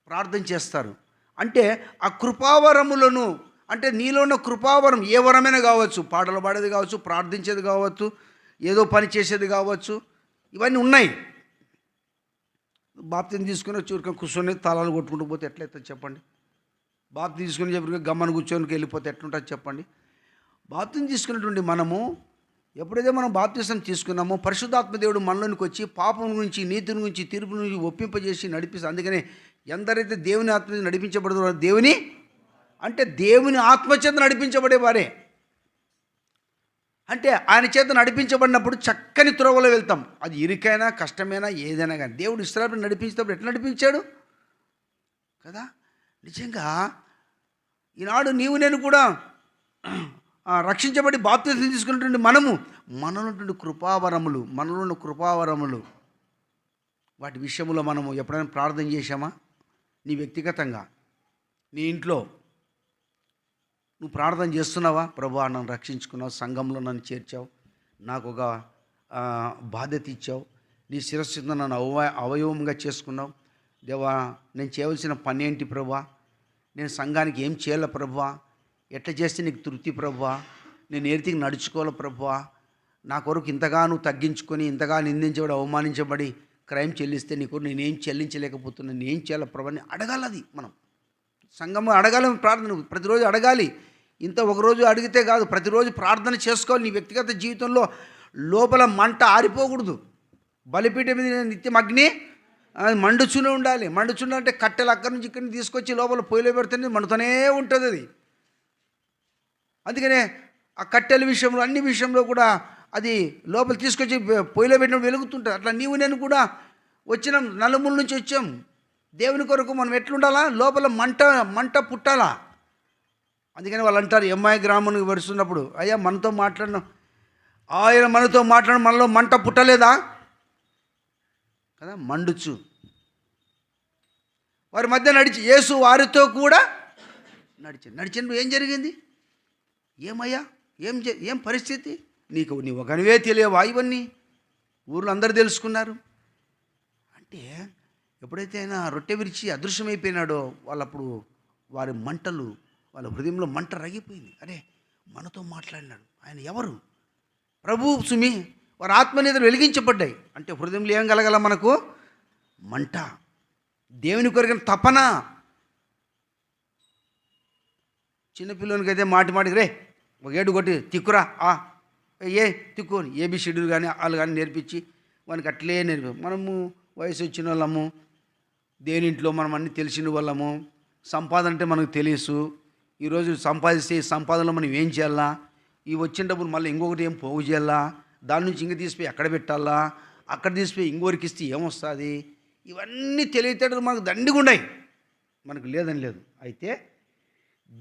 A: ప్రార్థన చేస్తారు. అంటే ఆ కృపావరములను, అంటే నీలో ఉన్న కృపావరం ఏ వరమైనా కావచ్చు, పాటలు పాడేది కావచ్చు, ప్రార్థించేది కావచ్చు, ఏదో పని చేసేది కావచ్చు, ఇవన్నీ ఉన్నాయి. బాప్తిని తీసుకుని చూరుకొని కూర్చొని తాళాలు కొట్టుకుంటూ పోతే ఎట్లయితుంది చెప్పండి? బాప్తిని తీసుకుని చెప్పి గమ్మని కూర్చొని వెళ్ళిపోతే ఎట్లుంటుంది చెప్పండి? బాప్తిని తీసుకున్నటువంటి మనము ఎప్పుడైతే మనం బాప్తిసం తీసుకున్నామో పరిశుద్ధాత్మ దేవుడు మనలోనికి వచ్చి పాపం గురించి, నీతి గురించి, తీర్పు నుంచి ఒప్పింపజేసి నడిపిస్తుంది. అందుకనే ఎందరైతే దేవుని ఆత్మ నడిపించబడతారో, దేవుని అంటే దేవుని ఆత్మచేత నడిపించబడే వారే. అంటే ఆయన చేత నడిపించబడినప్పుడు చక్కని త్రోవలో వెళ్తాం. అది ఇరుకైనా కష్టమైనా ఏదైనా కానీ దేవుడు ఇశ్రాయేలును నడిపించేటప్పుడు ఎట్లా నడిపించాడు కదా. నిజంగా ఈనాడు నీవు నేను కూడా రక్షించబడి బాప్తిసం తీసుకున్నటువంటి మనలో ఉన్న కృపావరములు వాటి విషయంలో మనము ఎప్పుడైనా ప్రార్థన చేశామా? నీ వ్యక్తిగతంగా నీ ఇంట్లో నువ్వు ప్రార్థన చేస్తున్నావా? ప్రభువా, నన్ను రక్షించుకున్నావు, సంఘంలో నన్ను చేర్చావు, నాకు ఒక బాధ్యత ఇచ్చావు, నీ శిరస్సు నన్ను అవయవంగా చేసుకున్నావు. దేవా, నేను చేయవలసిన పని ఏంటి ప్రభువా? నేను సంఘానికి ఏం చేయాలి ప్రభువా? ఎట్లా చేస్తే నీకు తృప్తి ప్రభువా? నేను ఏ రీతికి నడుచుకోవాలి ప్రభువా? నా కొరకు ఇంతగా నువ్వు తగ్గించుకొని, ఇంతగా నిందించబడి, అవమానించబడి క్రైమ్ చెల్లిస్తే నీ కొరకు నేనేం చెల్లించలేకపోతున్నాను, నేనేం చేయాలి ప్రభు అని అడగాలి. అది మనం సంఘం అడగాలి, ప్రార్థన ప్రతిరోజు అడగాలి. ఇంత ఒకరోజు అడిగితే కాదు, ప్రతిరోజు ప్రార్థన చేసుకోవాలి. నీ వ్యక్తిగత జీవితంలో లోపల మంట ఆరిపోకూడదు. బలిపీఠం మీద నిత్యం అగ్ని మండుచునే ఉండాలి. మండుచుండాలంటే కట్టెలు అక్కడి నుంచి ఇక్కడి నుంచి తీసుకొచ్చి లోపల పొయ్యిలో పెడితేనే మండుతూనే ఉంటుంది అది. అందుకనే ఆ కట్టెల విషయంలో, అన్ని విషయంలో కూడా అది లోపల తీసుకొచ్చి పొయ్యిలో పెట్టినప్పుడు వెలుగుతుంటుంది. అట్లా నీవు నేను కూడా వచ్చినాం, నలుమూల నుంచి వచ్చాం. దేవుని కొరకు మనం ఎట్లుండాలా? లోపల మంట పుట్టాలా. అందుకని వాళ్ళు అంటారు, ఎంఐ గ్రామానికి వరుస్తున్నప్పుడు, అయ్యా మనతో మాట్లాడిన ఆయన మనతో మాట్లాడిన మనలో మంట పుట్టలేదా కదా, మండుచు. వారి మధ్య నడిచి యేసు వారితో కూడా నడిచినప్పుడు ఏం జరిగింది? ఏమయ్యా, ఏం పరిస్థితి? నీ ఒకనివే తెలియవా ఇవన్నీ? ఊర్లో అందరూ తెలుసుకున్నారు. అంటే ఎప్పుడైతే ఆయన రొట్టె విరిచి అదృశ్యమైపోయినాడో వాళ్ళప్పుడు వాళ్ళ హృదయంలో మంట రగిపోయింది. అరే, మనతో మాట్లాడినాడు ఆయన ఎవరు? ప్రభు సుమి. వారి ఆత్మనేతలు వెలిగించబడ్డాయి. అంటే హృదయంలో ఏం కలగల మనకు? మంట, దేవుని కొరకైన తపన. చిన్నపిల్లలకి అయితే మాటికి రే ఒక ఏడు కొట్టి తిక్కురా, తిక్కు ఏబిసిడ్లు కానీ వాళ్ళు కానీ నేర్పించి వానికి అట్లే మనము వయసు వచ్చిన వాళ్ళము, దేని ఇంట్లో మనం అన్నీ తెలిసిన వాళ్ళము, సంపాదన అంటే మనకు తెలుసు. ఈరోజు సంపాదిస్తే సంపాదనలో మనం ఏం చేయాలా, ఈ వచ్చిన డబ్బులు మళ్ళీ ఇంకొకటి ఏం పోగు చేయాలా, దాని నుంచి ఇంక తీసిపోయి ఎక్కడ పెట్టాలా, అక్కడ తీసిపోయి ఇంకోరికి ఇస్తే ఏమొస్తుంది, ఇవన్నీ తెలివితేటలు మనకు దండిగా ఉన్నాయి. మనకు లేదని లేదు. అయితే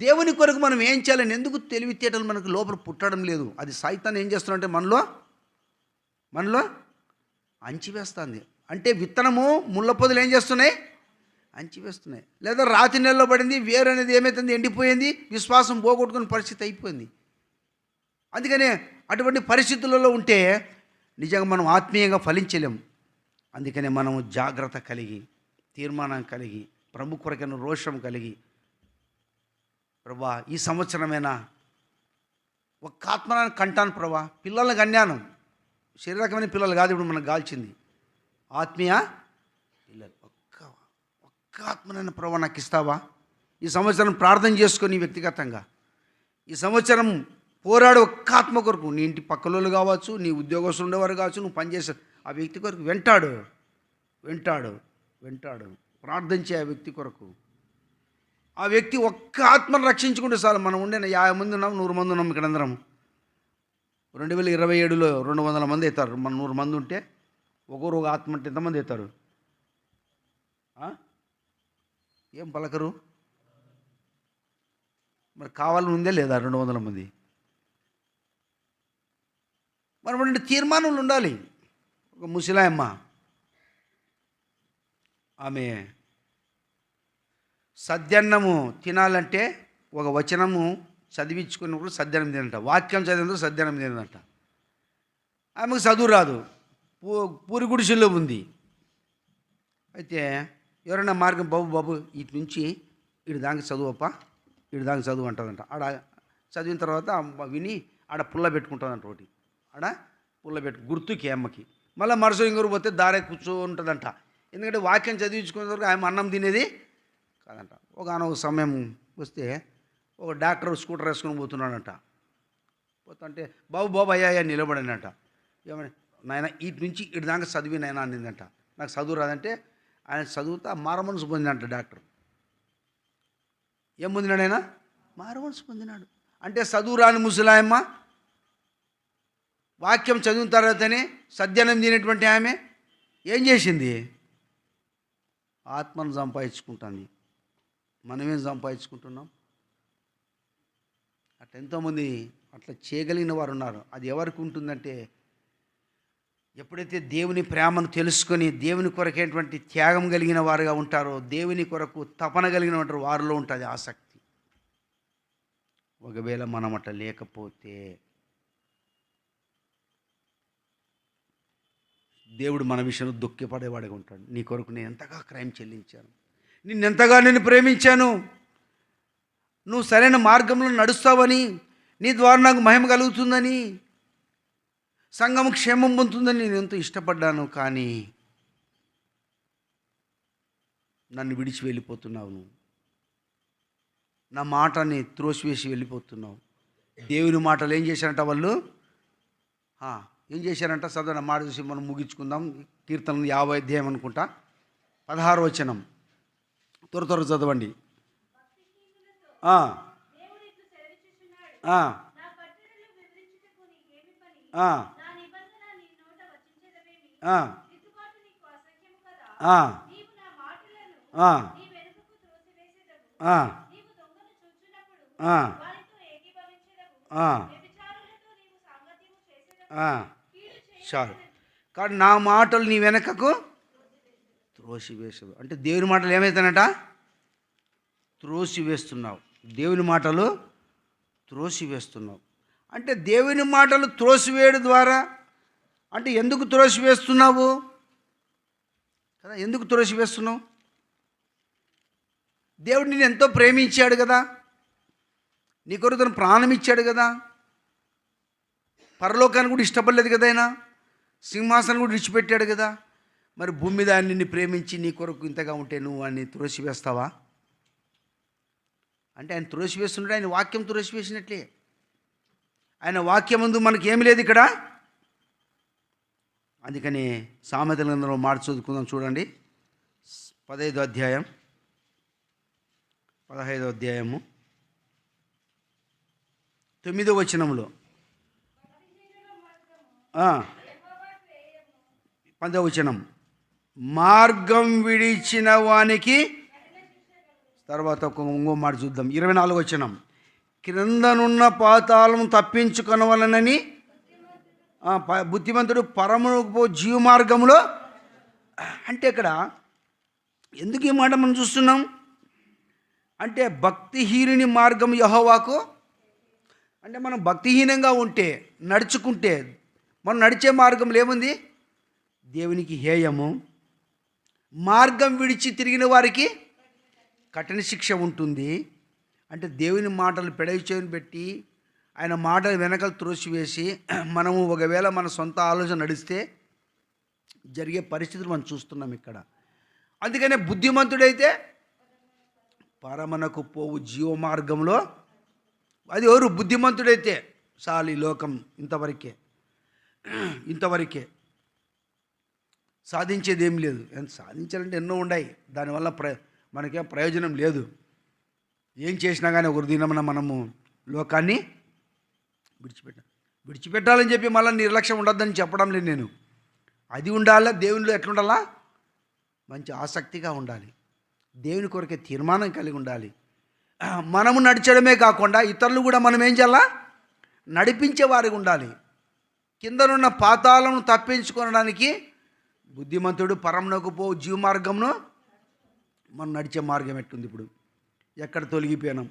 A: దేవుని కొరకు మనం ఏం చేయాలని ఎందుకు తెలివితేటలు మనకు లోపల పుట్టడం లేదు? అది సైతాన్ ఏం చేస్తున్నాడంటే మనలో అంచివేస్తుంది. అంటే విత్తనము ముళ్ళ పొదలు ఏం చేస్తున్నాయి? అంచివేస్తున్నాయి. లేదా రాతి నెలలో పడింది, వేరు అనేది ఏమవుతుంది? ఎండిపోయింది, విశ్వాసం పోగొట్టుకునే పరిస్థితి అయిపోయింది. అందుకనే అటువంటి పరిస్థితులలో ఉంటే నిజంగా మనం ఆత్మీయంగా ఫలించలేము. అందుకనే మనము జాగ్రత్త కలిగి, తీర్మానం కలిగి, ప్రభు కొరకైన రోషం కలిగి, ప్రభా ఈ సంవత్సరమైనా ఒక్క ఆత్మనాన్ని కంటాను ప్రభా, పిల్లలకు అన్యానం, శరీరకమైన పిల్లలు కాదు ఇప్పుడు మనకు కాల్చింది, ఆత్మీయ పిల్లలు. ఒక్క ఆత్మనైనా ప్రభా నాకు ఇస్తావా? ఈ సంవత్సరం ప్రార్థన చేసుకొని వ్యక్తిగతంగా ఈ సంవత్సరం పోరాడు ఒక్క ఆత్మ కొరకు. నీ ఇంటి పక్కలోళ్ళు కావచ్చు, నీ ఉద్యోగస్తులు ఉండేవారు కావచ్చు, నువ్వు పనిచేసే ఆ వ్యక్తి కొరకు వెంటాడు ప్రార్థించే ఆ వ్యక్తి కొరకు. ఆ వ్యక్తి ఒక్క ఆత్మను రక్షించుకుంటే చాలు. మనం ఉండే 50 మంది ఉన్నాం, 100 మంది ఉన్నాం ఇక్కడ అందరం. 2027లో 200 మంది అవుతారు. మన 100 మంది ఉంటే ఒకరు ఒక ఆత్మ అంటే ఎంతమంది అవుతారు? ఏం పలకరు? మరి కావాలని ఉందే లేదా 200 మంది? మరి తీర్మానాలు ఉండాలి. ఒక ముసలాయమ్మ, ఆమె సద్యన్నము తినాలంటే ఒక వచనము చదివించుకున్నప్పుడు 18 అంట, వాక్యం చదివినప్పుడు 18 అంట. ఆమెకు చదువు రాదు, పూరి గుడిసెల్లో ఉంది. అయితే ఎవరైనా మార్గం, బాబు ఇటు నుంచి ఇటు దాకా చదువప్ప, ఇటు దాకా చదువు అంటుందంట. ఆడ చదివిన తర్వాత విని ఆడ పుల్ల పెట్టుకుంటుందంట, ఒకటి ఆడ పుల్ల గుర్తుకి అమ్మకి. మళ్ళీ మరుసటి ఇంకొరు పోతే దారే కూర్చోంటుందంట. ఎందుకంటే వాక్యం చదివించుకునే వరకు ఆమె అన్నం తినేది కాదంట. ఒక సమయం వస్తే ఒక డాక్టర్ స్కూటర్ వేసుకొని పోతున్నాడంట. పోతుంటే బాబు అయ్యా నిలబడినట. ఏమని, నాయన ఇటు నుంచి ఇటు దాకా చదివి నాయన అనిందంట. నాకు చదువు రాదంటే ఆయన చదువుతా మారమనసు పొందినంట డాక్టర్. ఏం పొందినాడు ఆయన? మారమనసు పొందినాడు. అంటే చదువు రాని ముసలాయమ్మ వాక్యం చదివిన తర్వాతనే సద్యనం తినేటువంటి ఆమె ఏం చేసింది? ఆత్మను సంపాదించుకుంటుంది. మనమేం సంపాదించుకుంటున్నాం? అట్లా ఎంతోమంది అట్లా చేయగలిగిన వారు ఉన్నారు. అది ఎవరికి ఉంటుందంటే, ఎప్పుడైతే దేవుని ప్రేమను తెలుసుకొని దేవుని కొరకేటువంటి త్యాగం కలిగిన వారుగా ఉంటారో, దేవుని కొరకు తపన కలిగిన ఉంటారు, వారిలో ఉంటుంది ఆసక్తి. ఒకవేళ మనం అట్లా లేకపోతే దేవుడు మన విషయంలో దుఃఖపడేవాడిగా ఉంటాడు. నీ కొరకు నేను ఎంతగా క్రయం చెల్లించాను, నిన్నెంతగా నేను ప్రేమించాను, నువ్వు సరైన మార్గంలో నడుస్తావని, నీ ద్వారా నాకు మహిమ కలుగుతుందని, సంఘం క్షేమం పొందుతుందని నేను ఎంతో ఇష్టపడ్డాను. కానీ నన్ను విడిచి వెళ్ళిపోతున్నావు, నువ్వు నా మాటని త్రోసివేసి వెళ్ళిపోతున్నావు. దేవుని మాటలు ఏం చేశారంట వాళ్ళు? ఏం చేశారంట? చదవన మాట చూసి మనం ముగించుకుందాం. కీర్తనలు 50 అధ్యాయం అనుకుంటా, 16వ వచనం. త్వర చదవండి. చాలు. కానీ నా మాటలు నీ వెనకకు త్రోసివేసదు. అంటే దేవుని మాటలు ఏమవుతానట? త్రోసివేస్తున్నావు. దేవుని మాటలు త్రోసివేస్తున్నావు. అంటే దేవుని మాటలు త్రోసివేయడం ద్వారా, అంటే ఎందుకు త్రోసివేస్తున్నావు కదా? ఎందుకు త్రోసివేస్తున్నావు? దేవుడు నిన్ను ఎంతో ప్రేమించాడు కదా, నీ కొరకు తను ప్రాణం ఇచ్చాడు కదా, పరలోకాన్ని కూడా ఇష్టపడలేదు కదా ఆయన, సింహాసనం కూడా విడిచిపెట్టాడు కదా. మరి భూమి మీద ఆయన నిన్ను ప్రేమించి నీ కొరకు ఇంతగా ఉంటే నువ్వు అని త్రోసివేస్తావా? అంటే ఆయన త్రోసివేస్తున్నాడు, ఆయన వాక్యం త్రోసివేసినట్లే. ఆయన వాక్యం ముందు మనకి ఏమి లేదు ఇక్కడ. అందుకని సామెతల గ్రంథంలో మాట చదువుకుందాం, చూడండి. 15వ అధ్యాయం 9వ వచనంలో 10వ వచనం, మార్గం విడిచిన వానికి, తర్వాత ఇంకో మాట చూద్దాం. 24వ వచనం, క్రిందనున్న పాతాళం తప్పించుకొనవలనని బుద్ధిమంతుడు పరమునకు జీవ మార్గంలో. అంటే ఇక్కడ ఎందుకు ఈ మాట మనం చూస్తున్నాం అంటే, భక్తిహీనుని మార్గం యెహోవాకు. అంటే మనం భక్తిహీనంగా ఉంటే, నడుచుకుంటే, మనం నడిచే మార్గంలో ఏముంది? దేవునికి హేయము. మార్గం విడిచి తిరిగిన వారికి కఠిన శిక్ష ఉంటుంది. అంటే దేవుని మాటలు పెడచెవిన పెట్టి ఆయన మాటలు వెనకలు త్రోసివేసి మనము ఒకవేళ మన సొంత ఆలోచన నడిస్తే జరిగే పరిస్థితులు మనం చూస్తున్నాం ఇక్కడ. అందుకనే బుద్ధిమంతుడైతే పరమనకు పోవు జీవ మార్గంలో. అది ఎవరు? బుద్ధిమంతుడైతే చాలు, ఈ లోకం ఇంతవరకే సాధించేది ఏం లేదు. సాధించాలంటే ఎన్నో ఉన్నాయి, దానివల్ల మనకేం ప్రయోజనం లేదు. ఏం చేసినా కానీ ఒక దినమున మనము లోకాన్ని విడిచిపెట్టాలని చెప్పి మళ్ళీ నిర్లక్ష్యం ఉండొద్దని చెప్పడం లేదు నేను. అది ఉండాలా, దేవునిలో ఎట్లుండాలా? మంచి ఆసక్తిగా ఉండాలి, దేవుని కొరకే తీర్మానం కలిగి ఉండాలి. మనము నడిచడమే కాకుండా ఇతరులు కూడా మనం ఏం చేయాలా? నడిపించే వారికి ఉండాలి. కిందనున్న పాతాళమును తప్పించుకోవడానికి బుద్ధిమంతుడు పరమునకు పో జీవ మార్గంను, మనం నడిచే మార్గం ఎట్టుంది? ఇప్పుడు ఎక్కడ తొలగిపోయినాం,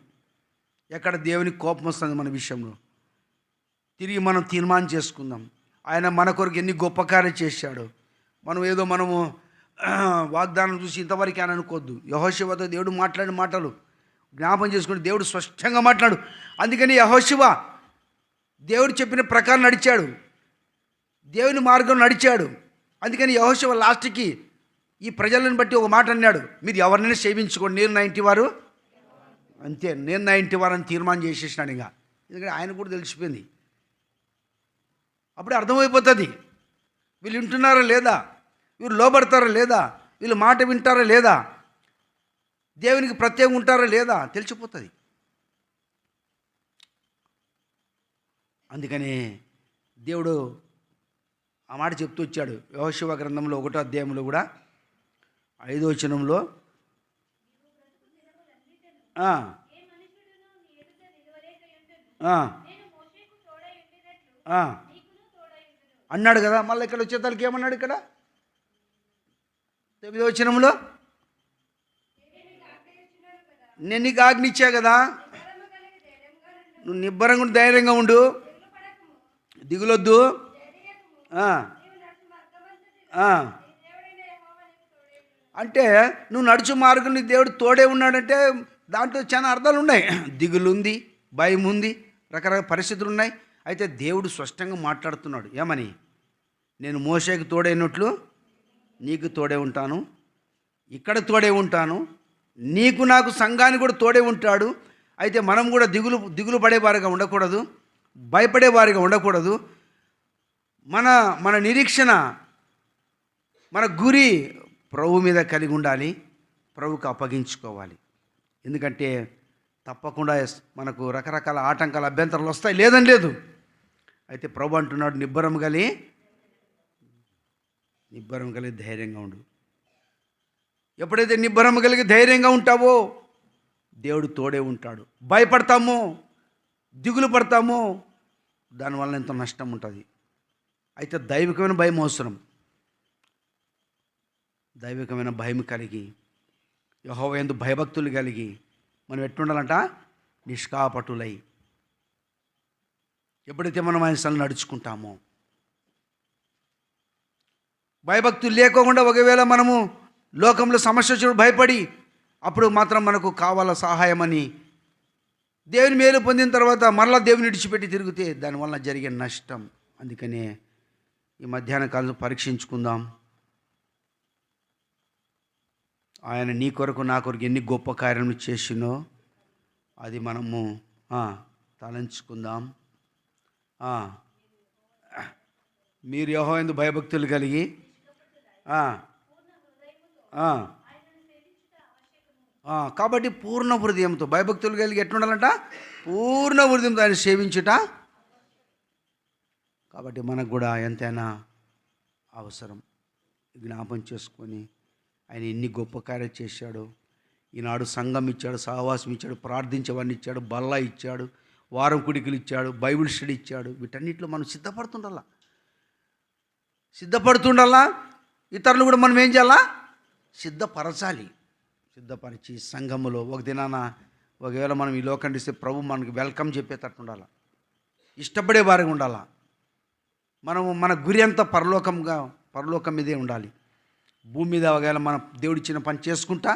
A: ఎక్కడ దేవునికి కోపం వస్తుంది మన విషయంలో. తిరిగి మనం తీర్మానం చేసుకుందాం. ఆయన మన కొరకు ఎన్ని గొప్ప కార్యాలు చేశాడు. మనము వాగ్దానం చూసి ఇంతవరకు అని అనుకోవద్దు. యెహోషువతో దేవుడు మాట్లాడిన మాటలు జ్ఞాపం చేసుకుని దేవుడు స్పష్టంగా మాట్లాడు. అందుకని యెహోషువ దేవుడు చెప్పిన ప్రకారం నడిచాడు, దేవుని మార్గం నడిచాడు. అందుకని యెహోషువ లాస్ట్కి ఈ ప్రజలను బట్టి ఒక మాట అన్నాడు, మీరు ఎవరినైనా సేవించుకోండి, నేను నా ఇంటి వారు అంతే, నేను నా ఇంటి వారని తీర్మానం చేసేసినాడు. ఇంకా ఎందుకంటే ఆయన కూడా తెలిసిపోయింది. అప్పుడు అర్థమైపోతుంది వీళ్ళు వింటున్నారా లేదా, వీళ్ళు లోబడతారా లేదా, వీళ్ళు మాట వింటారా లేదా, దేవునికి ప్రత్యేకంగా ఉంటారా లేదా తెలిసిపోతుంది. అందుకని దేవుడు ఆ మాట చెప్తూ వచ్చాడు. యెహోషువ గ్రంథంలో 1వ అధ్యాయంలో కూడా 5వ వచనంలో అన్నాడు కదా. మళ్ళీ ఇక్కడ వచ్చేతలకి ఏమన్నాడు? ఇక్కడ 9వ వచనంలో నేను నీకు ఆజ్ఞ ఇచ్చా కదా, నువ్వు నిబ్బరంగా ఉండి ధైర్యంగా ఉండు, దిగులొద్దు, అంటే నువ్వు నడుచు మార్గం నీ దేవుడు తోడే ఉన్నాడంటే దాంట్లో చాలా అర్థాలు ఉన్నాయి. దిగులు ఉంది, భయం ఉంది, రకరకాల పరిస్థితులు ఉన్నాయి. అయితే దేవుడు స్పష్టంగా మాట్లాడుతున్నాడు. ఏమని? నేను మోషేకి తోడైనట్లు నీకు తోడే ఉంటాను, ఇక్కడ తోడే ఉంటాను, నీకు నాకు సంఘానికి కూడా తోడే ఉంటాడు. అయితే మనం కూడా దిగులు పడేవారిగా ఉండకూడదు, భయపడేవారిగా ఉండకూడదు. మన నిరీక్షణ, మన గురి ప్రభు మీద కలిగి ఉండాలి, ప్రభుకు అప్పగించుకోవాలి. ఎందుకంటే తప్పకుండా మనకు రకరకాల ఆటంకాలు, అభ్యంతరాలు వస్తాయి, లేదని లేదు. అయితే ప్రభు అంటున్నాడు, నిబ్బరం కలిగి ధైర్యంగా ఉండు. ఎప్పుడైతే నిబ్బరం కలిగి ధైర్యంగా ఉంటావో దేవుడు తోడే ఉంటాడు. భయపడతామో, దిగులు పడతామో, దానివల్ల ఎంతో నష్టం ఉంటుంది. అయితే దైవికమైన భయం అవసరం. దైవికమైన భయం కలిగి, యెహోవా యందు భయభక్తులు కలిగి మనం ఎట్లుండాలంట? నిష్కాపటులై. ఎప్పుడైతే మనం ఆయన సన్నిధిలో నడుచుకుంటామో, భయభక్తులు లేకోకుండా ఒకవేళ మనము లోకంలో సమస్య వచ్చి భయపడి అప్పుడు మాత్రం మనకు కావాల సహాయం అని దేవుని మేలు పొందిన తర్వాత మరలా దేవుని విడిచిపెట్టి తిరిగితే దానివల్ల జరిగే నష్టం. అందుకనే ఈ మధ్యాహ్న కాలం పరీక్షించుకుందాం. ఆయన నీ కొరకు నా కొరకు ఎన్ని గొప్ప కార్యములు చేసినో అది మనము తలంచుకుందాం. మీరు యెహోవా యందు భయభక్తులు కలిగి కాబట్టి పూర్ణ హృదయంతో భయభక్తులు కలిగి ఎట్లుండాలంట? పూర్ణ హృదయంతో ఆయన సేవించుట. కాబట్టి మనకు కూడా ఎంతైనా అవసరం. జ్ఞాపం చేసుకొని ఆయన ఎన్ని గొప్ప కార్యాలు చేశాడో. ఈనాడు సంఘం ఇచ్చాడు, సహవాసం ఇచ్చాడు, ప్రార్థించేవాడిని ఇచ్చాడు, బల్లా ఇచ్చాడు, వారం కుడికలు ఇచ్చాడు, బైబిల్ స్టడీ ఇచ్చాడు. వీటన్నిటిలో మనం సిద్ధపడుతుండాలా. ఇతరులు కూడా మనం ఏం చేయాలా? సిద్ధపరచాలి. సిద్ధపరిచి సంఘములో ఒక దినాన ఒకవేళ మనం ఈ లోకాన్ని ఇస్తే ప్రభు మనకి వెల్కమ్ చెప్పేటట్టు ఉండాలి, ఇష్టపడే వారిగా ఉండాలా. మన గురి అంతా పరలోకం మీదే ఉండాలి. భూమి మీద ఒకవేళ మనం దేవుడిచ్చిన పని చేసుకుంటా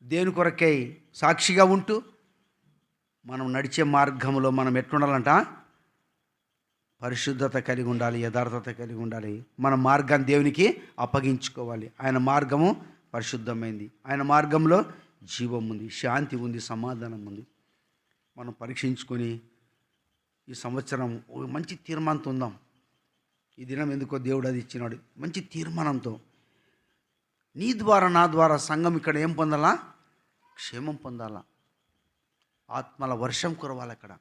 A: దేవుని కొరకై సాక్షిగా ఉంటూ మనం నడిచే మార్గంలో మనం ఎట్లుండాలంట? పరిశుద్ధత కలిగి ఉండాలి, యథార్థత కలిగి ఉండాలి. మన మార్గాన్ని దేవునికి అప్పగించుకోవాలి. ఆయన మార్గము పరిశుద్ధమైంది, ఆయన మార్గంలో జీవం ఉంది, శాంతి ఉంది, సమాధానం ఉంది. మనం పరీక్షించుకొని ఈ సంవత్సరం మంచి తీర్మానంతో ఉందాం. ఈ దినం ఎందుకో దేవుడు అది ఇచ్చినాడు. మంచి తీర్మానంతో నీ ద్వారా నా ద్వారా సంఘం ఇక్కడ ఏం పొందాలా? క్షేమం పొందాలా. ఆత్మల వర్షం కురవాలి. అక్కడ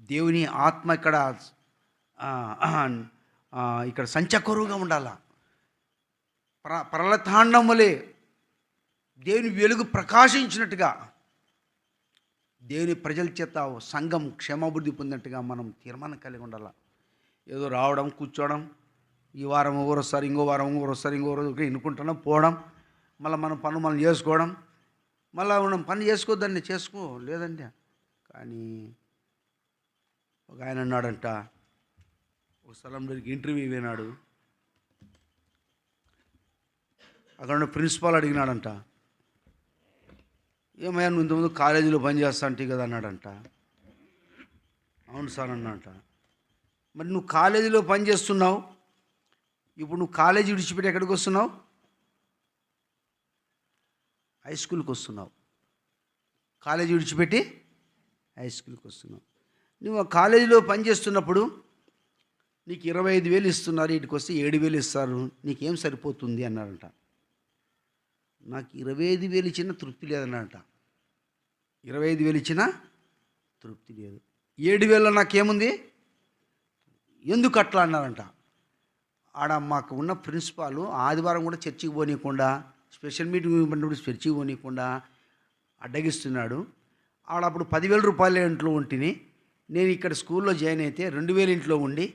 A: దేవుని ఆత్మ ఇక్కడ సంచకరువుగా ఉండాలా. పరలతాండం వలె దేవుని వెలుగు ప్రకాశించినట్టుగా దేవుని ప్రజల చేత సంఘం క్షేమాభివృద్ధి పొందినట్టుగా మనం తీర్మానం కలిగి ఉండాలి. ఏదో రావడం, కూర్చోవడం, ఈ వారం ఎవరు వస్తారు, ఇంకో వారం ఇంకొకరు వస్తారు, ఇంకో రోజు ఎన్నుకుంటున్నాం, పోవడం, మళ్ళీ మనం పనులు మనం చేసుకోవడం, మళ్ళీ మనం పని చేసుకోవద్దండి, లేదండి. కానీ ఒక ఆయన అన్నాడంట, ఒక స్థలంలోకి ఇంటర్వ్యూ పోయినాడు. అక్కడ ఉన్న ప్రిన్సిపాల్ అడిగినాడంట, ఏమయ్యా నువ్వు ఇంతకుముందు కాలేజీలో పనిచేస్తా అంటే కదా అన్నాడంట. అవును సార్ అన్నాడంట. మరి నువ్వు కాలేజీలో పనిచేస్తున్నావు, ఇప్పుడు నువ్వు కాలేజీ విడిచిపెట్టి ఎక్కడికి వస్తున్నావు? హై స్కూల్కి వస్తున్నావు. కాలేజీ విడిచిపెట్టి హై స్కూల్కి వస్తున్నావు. నువ్వు ఆ కాలేజీలో పనిచేస్తున్నప్పుడు నీకు 25,000 ఇస్తున్నారు, ఇటుకు వస్తే 7,000 ఇస్తారు, నీకేం సరిపోతుంది అన్నాడంట. నాకు 25,000 ఇచ్చినా తృప్తి లేదన్నాడంట. 25,000 ఇచ్చినా తృప్తి లేదు, 7,000 నాకేముంది, ఎందుకు అట్లా అన్నారంట. ఆడ మాకు ఉన్న ప్రిన్సిపాల్ ఆదివారం కూడా చర్చికి పోనీయకుండా, స్పెషల్ మీటింగ్ ఇవ్వబడినప్పుడు చర్చికి పోనీయకుండా అడ్డగిస్తున్నాడు. ఆడ అప్పుడు 10,000 రూపాయల ఇంట్లో ఉంటిని, నేను ఇక్కడ స్కూల్లో జాయిన్ అయితే 2,000 ఇంట్లో ఉండి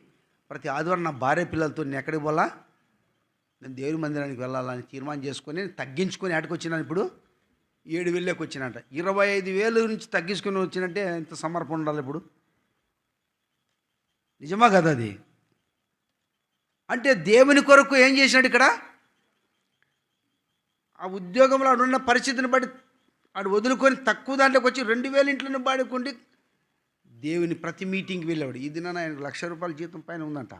A: ప్రతి ఆదివారం నా భార్య పిల్లలతో నేను ఎక్కడికి పోలా, నేను దేవుని మందిరానికి వెళ్ళాలని తీర్మానం చేసుకొని తగ్గించుకొని ఆటకు వచ్చినాను. ఇప్పుడు 7,000కి వచ్చినట్ట. 25,000 నుంచి తగ్గించుకొని వచ్చినట్టే ఎంత సమర్పణ ఉండాలి ఇప్పుడు? నిజమా కదా అది? అంటే దేవుని కొరకు ఏం చేసినాడు ఇక్కడ? ఆ ఉద్యోగంలో ఆడున్న పరిస్థితిని బట్టి ఆడు వదులుకొని తక్కువ దాంట్లోకి వచ్చి 2,000 ఇంట్లోనే బాడుకుండి దేవుని ప్రతి మీటింగ్కి వెళ్ళాడు. ఈ దినాన ఆయనకు ₹1,00,000 జీతం పైన ఉందంట.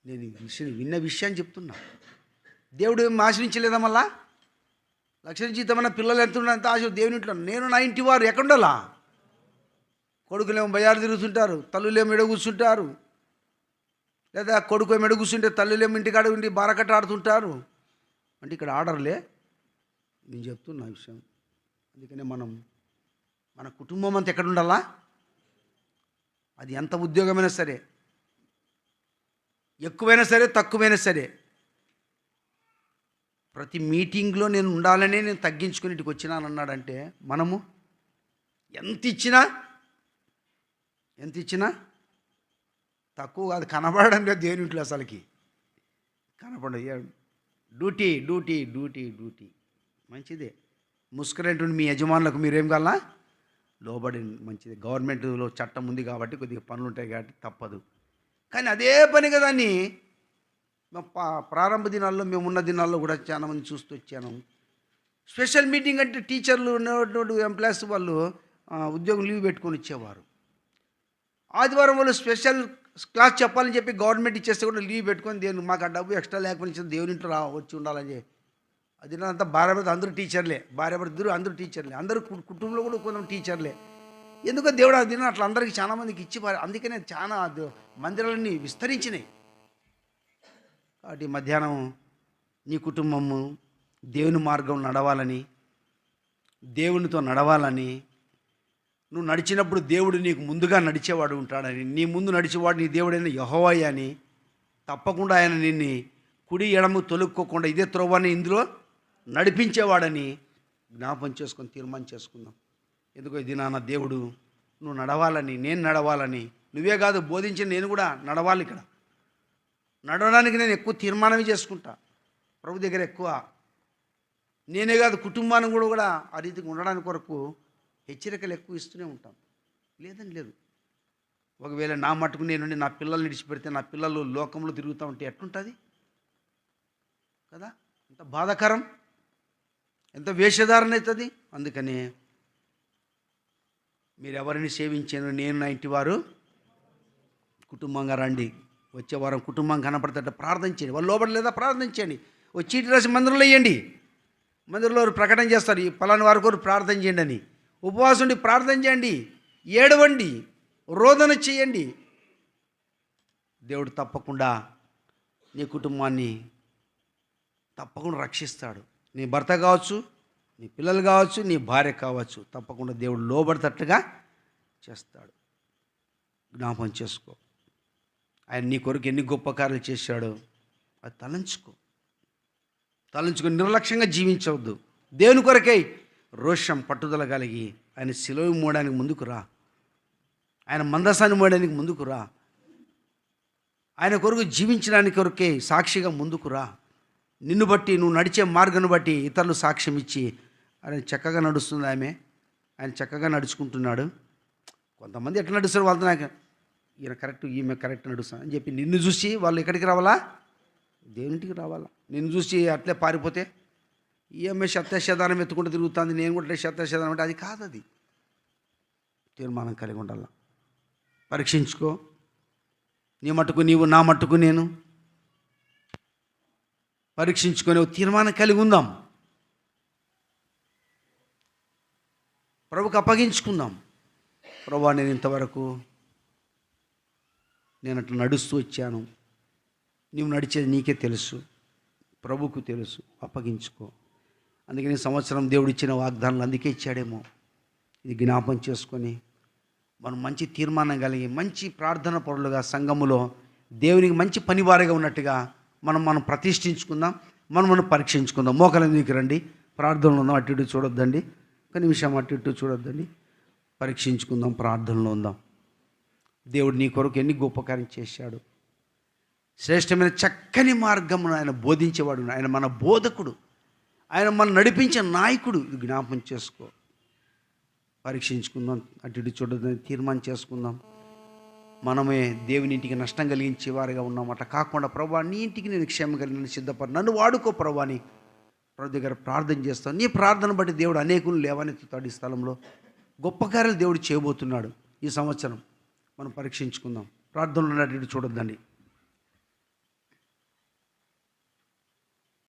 A: నేను ఈ విషయం విన్న విషయాన్ని చెప్తున్నా. దేవుడు ఏం ఆశ్రయించలేదా? మళ్ళా ₹1,00,000 జీతం అన్న పిల్లలు ఎంత ఉన్నంత ఆశ దేవుని ఇంట్లో. నేను నా ఇంటి వారు ఎక్కడుండాలా? కొడుకులేమో బజారు తిరుగుతుంటారు, తల్లులేమో ఎడ కూర్చుంటారు, లేదా కొడుకు ఏమో ఎడ కూర్చుంటే తల్లులేమో ఇంటికాడ ఉండి బారకట్ట ఆడుతుంటారు. అంటే ఇక్కడ ఆర్డర్లే. నేను చెప్తున్నా విషయం. అందుకనే మన కుటుంబం అంతా ఎక్కడ ఉండాలా? అది ఎంత ఉద్యోగమైనా సరే, ఎక్కువైనా సరే తక్కువైనా సరే, ప్రతి మీటింగ్లో నేను ఉండాలనే నేను తగ్గించుకుని ఇటుకు వచ్చినాను అన్నాడంటే మనము ఎంత ఇచ్చినా తక్కువ కాదు. కనబడడం లేదు దేవుని ఇంట్లో, అసలుకి కనపడదు. డ్యూటీ డ్యూటీ డ్యూటీ డ్యూటీ మంచిదే. ముస్కరేంటుండి మీ యజమానులకు మీరేం కావాలా? లోబడి మంచిది. గవర్నమెంట్లో చట్టం ఉంది కాబట్టి కొద్దిగా పనులు ఉంటాయి కాబట్టి తప్పదు. కానీ అదే పనిగా దాన్ని ప్రారంభ దినాల్లో, మేము ఉన్న దినాల్లో కూడా చాలామంది చూస్తూ వచ్చాను. స్పెషల్ మీటింగ్ అంటే టీచర్లు ఉన్నటువంటి ఎంప్లాయీస్ వాళ్ళు ఉద్యోగం లీవ్ పెట్టుకొని వచ్చేవారు. ఆదివారం వాళ్ళు స్పెషల్ క్లాస్ చెప్పాలని చెప్పి గవర్నమెంట్ ఇచ్చేస్తే కూడా లీవ్ పెట్టుకొని దేవుని మాకు ఆ డబ్బు ఎక్స్ట్రా లేకపోతే ఇచ్చిన దేవుని ఇంట్లో వచ్చి ఉండాలని చెప్పి. అది అంతా భార్యాభర్త అందరూ టీచర్లే, భార్యాభర్త అందరూ టీచర్లే, అందరూ కుటుంబంలో కూడా కొంచెం టీచర్లే. ఎందుకో దేవుడు ఆ దినం అట్లా అందరికీ చాలామందికి ఇచ్చి, అందుకనే చాలా మందిరాలన్నీ విస్తరించినాయి. కాబట్టి మధ్యాహ్నం నీ కుటుంబము దేవుని మార్గం నడవాలని, దేవునితో నడవాలని, నువ్వు నడిచినప్పుడు దేవుడు నీకు ముందుగా నడిచేవాడు ఉంటాడని, నీ ముందు నడిచేవాడు నీ దేవుడైన యెహోవా అని, తప్పకుండా ఆయన నిన్ను కుడి ఎడము తొలుక్కోకుండా ఇదే త్రోవని ఇందులో నడిపించేవాడని జ్ఞాపం చేసుకొని తీర్మానం చేసుకుందాం. ఎందుకో ఇది నాన్న దేవుడు నువ్వు నడవాలని, నేను నడవాలని, నువ్వే కాదు బోధించిన నేను కూడా నడవాలి. ఇక్కడ నడవడానికి నేను ఎక్కువ తీర్మానమే చేసుకుంటా. ప్రభు దగ్గర ఎక్కువ నేనే కాదు కుటుంబాన్ని కూడా ఆ రీతికి ఉండడానికి కొరకు హెచ్చరికలు ఎక్కువ ఇస్తూనే ఉంటాం. లేదని లేదు. ఒకవేళ నా మట్టుకు నేను నా పిల్లల్ని విడిచిపెడితే నా పిల్లలు లోకంలో తిరుగుతూ ఉంటే ఎట్లుంటుంది కదా? ఎంత బాధాకరం, ఎంత వేషధారణ అవుతుంది. అందుకని మీరు ఎవరిని సేవించాను, నేను నా ఇంటి వారు కుటుంబంగా రండి. వచ్చే వారం కుటుంబం కనపడతాట ప్రార్థన చేయండి. వాళ్ళు లోబడలేదా? ప్రార్థన చేయండి. ఓ చీటి రాసి మందిరంలో వేయండి. మందిరంలో ప్రకటన చేస్తారు, ఈ పలానా వారి కొరకు ప్రార్థన చేయండి అని. ఉపవాసం ఉండి ప్రార్థన చేయండి, ఏడవండి, రోదన చేయండి. దేవుడు తప్పకుండా నీ కుటుంబాన్ని తప్పకుండా రక్షిస్తాడు. నీ భర్త కావచ్చు, నీ పిల్లలు కావచ్చు, నీ భార్య కావచ్చు, తప్పకుండా దేవుడు లోబడతట్టుగా చేస్తాడు. జ్ఞాపం చేసుకో. ఆయన నీ కొరకు ఎన్ని గొప్ప కార్యాలు చేశాడో అది తలంచుకొని నిర్లక్ష్యంగా జీవించవద్దు. దేవుని కొరకై రోషం పట్టుదల కలిగి ఆయన శిలువ మోయడానికి ముందుకు రా. ఆయన మందసాన్ని మోయడానికి ముందుకు రా. ఆయన కొరకు జీవించడానికి కొరకే సాక్షిగా ముందుకు రా. నిన్ను బట్టి, నువ్వు నడిచే మార్గాన్ని బట్టి ఇతరులు సాక్ష్యం ఇచ్చి ఆయన చక్కగా నడుస్తుంది ఆమె, ఆయన చక్కగా నడుచుకుంటున్నాడు. కొంతమంది ఎట్లా నడుస్తారు వాళ్ళతో నాకు ఈయన కరెక్ట్ ఈమె కరెక్ట్ నడుస్తాను అని చెప్పి నిన్ను చూసి వాళ్ళు ఎక్కడికి రావాలా? దేవునింటికి రావాలా? నిన్ను చూసి అట్లే పారిపోతే ఈమె శతశదానం ఎత్తుకుంటూ తిరుగుతుంది, నేను కూడా శతశదానం అంటే అది కాదు. అది తీర్మానం కలిగి ఉండాల. పరీక్షించుకో. నీ మట్టుకు నీవు, నా మట్టుకు నేను. పరీక్షించుకొని తీర్మానం కలిగి ఉందాం. ప్రభుకు అప్పగించుకుందాం. ప్రభువా, నేను ఇంతవరకు నేను అట్లా నడుస్తూ వచ్చాను, నీవు నడిచేది నీకే తెలుసు, ప్రభుకు తెలుసు. అప్పగించుకో. అందుకని సంవత్సరం దేవుడు ఇచ్చిన వాగ్దానాలు అందుకే ఇచ్చాడేమో. ఇది జ్ఞాపం చేసుకొని మనం మంచి తీర్మానం కలిగి మంచి ప్రార్థన పరులుగా సంఘములో దేవునికి మంచి పనివారిగా ఉన్నట్టుగా మనం ప్రతిష్ఠించుకుందాం. మనం పరీక్షించుకుందాం. మోకలందుకు రండి. ప్రార్థనలో ఉందాం. అటు ఇటు చూడొద్దండి. ఒక నిమిషం అటు ఇటు చూడొద్దండి. పరీక్షించుకుందాం. ప్రార్థనలో ఉందాం. దేవుడు నీ కొరకు ఎన్ని గొప్ప కార్యం చేశాడు. శ్రేష్టమైన చక్కని మార్గమును ఆయన బోధించేవాడు. ఆయన మన బోధకుడు. ఆయన మనం నడిపించే నాయకుడు. ఇది జ్ఞాపం చేసుకో. పరీక్షించుకుందాం. అటు ఇటు చూడొద్దని తీర్మానం చేసుకుందాం. మనమే దేవుని ఇంటికి నష్టం కలిగించే వారిగా ఉన్నాం. అట్లా కాకుండా ప్రభువా, నీ ఇంటికి నేను క్షేమం కలిగి సిద్ధపడి నన్ను వాడుకో ప్రభువా అని ప్రభు దగ్గర ప్రార్థన చేస్తాను. నీ ప్రార్థన బట్టి దేవుడు అనేకులు లేవనెత్తుతాడు. ఈ స్థలంలో గొప్ప కార్యాలు దేవుడు చేయబోతున్నాడు. ఈ సంవత్సరం మనం పరీక్షించుకుందాం. ప్రార్థనలు అటు ఇటు చూడొద్దండి.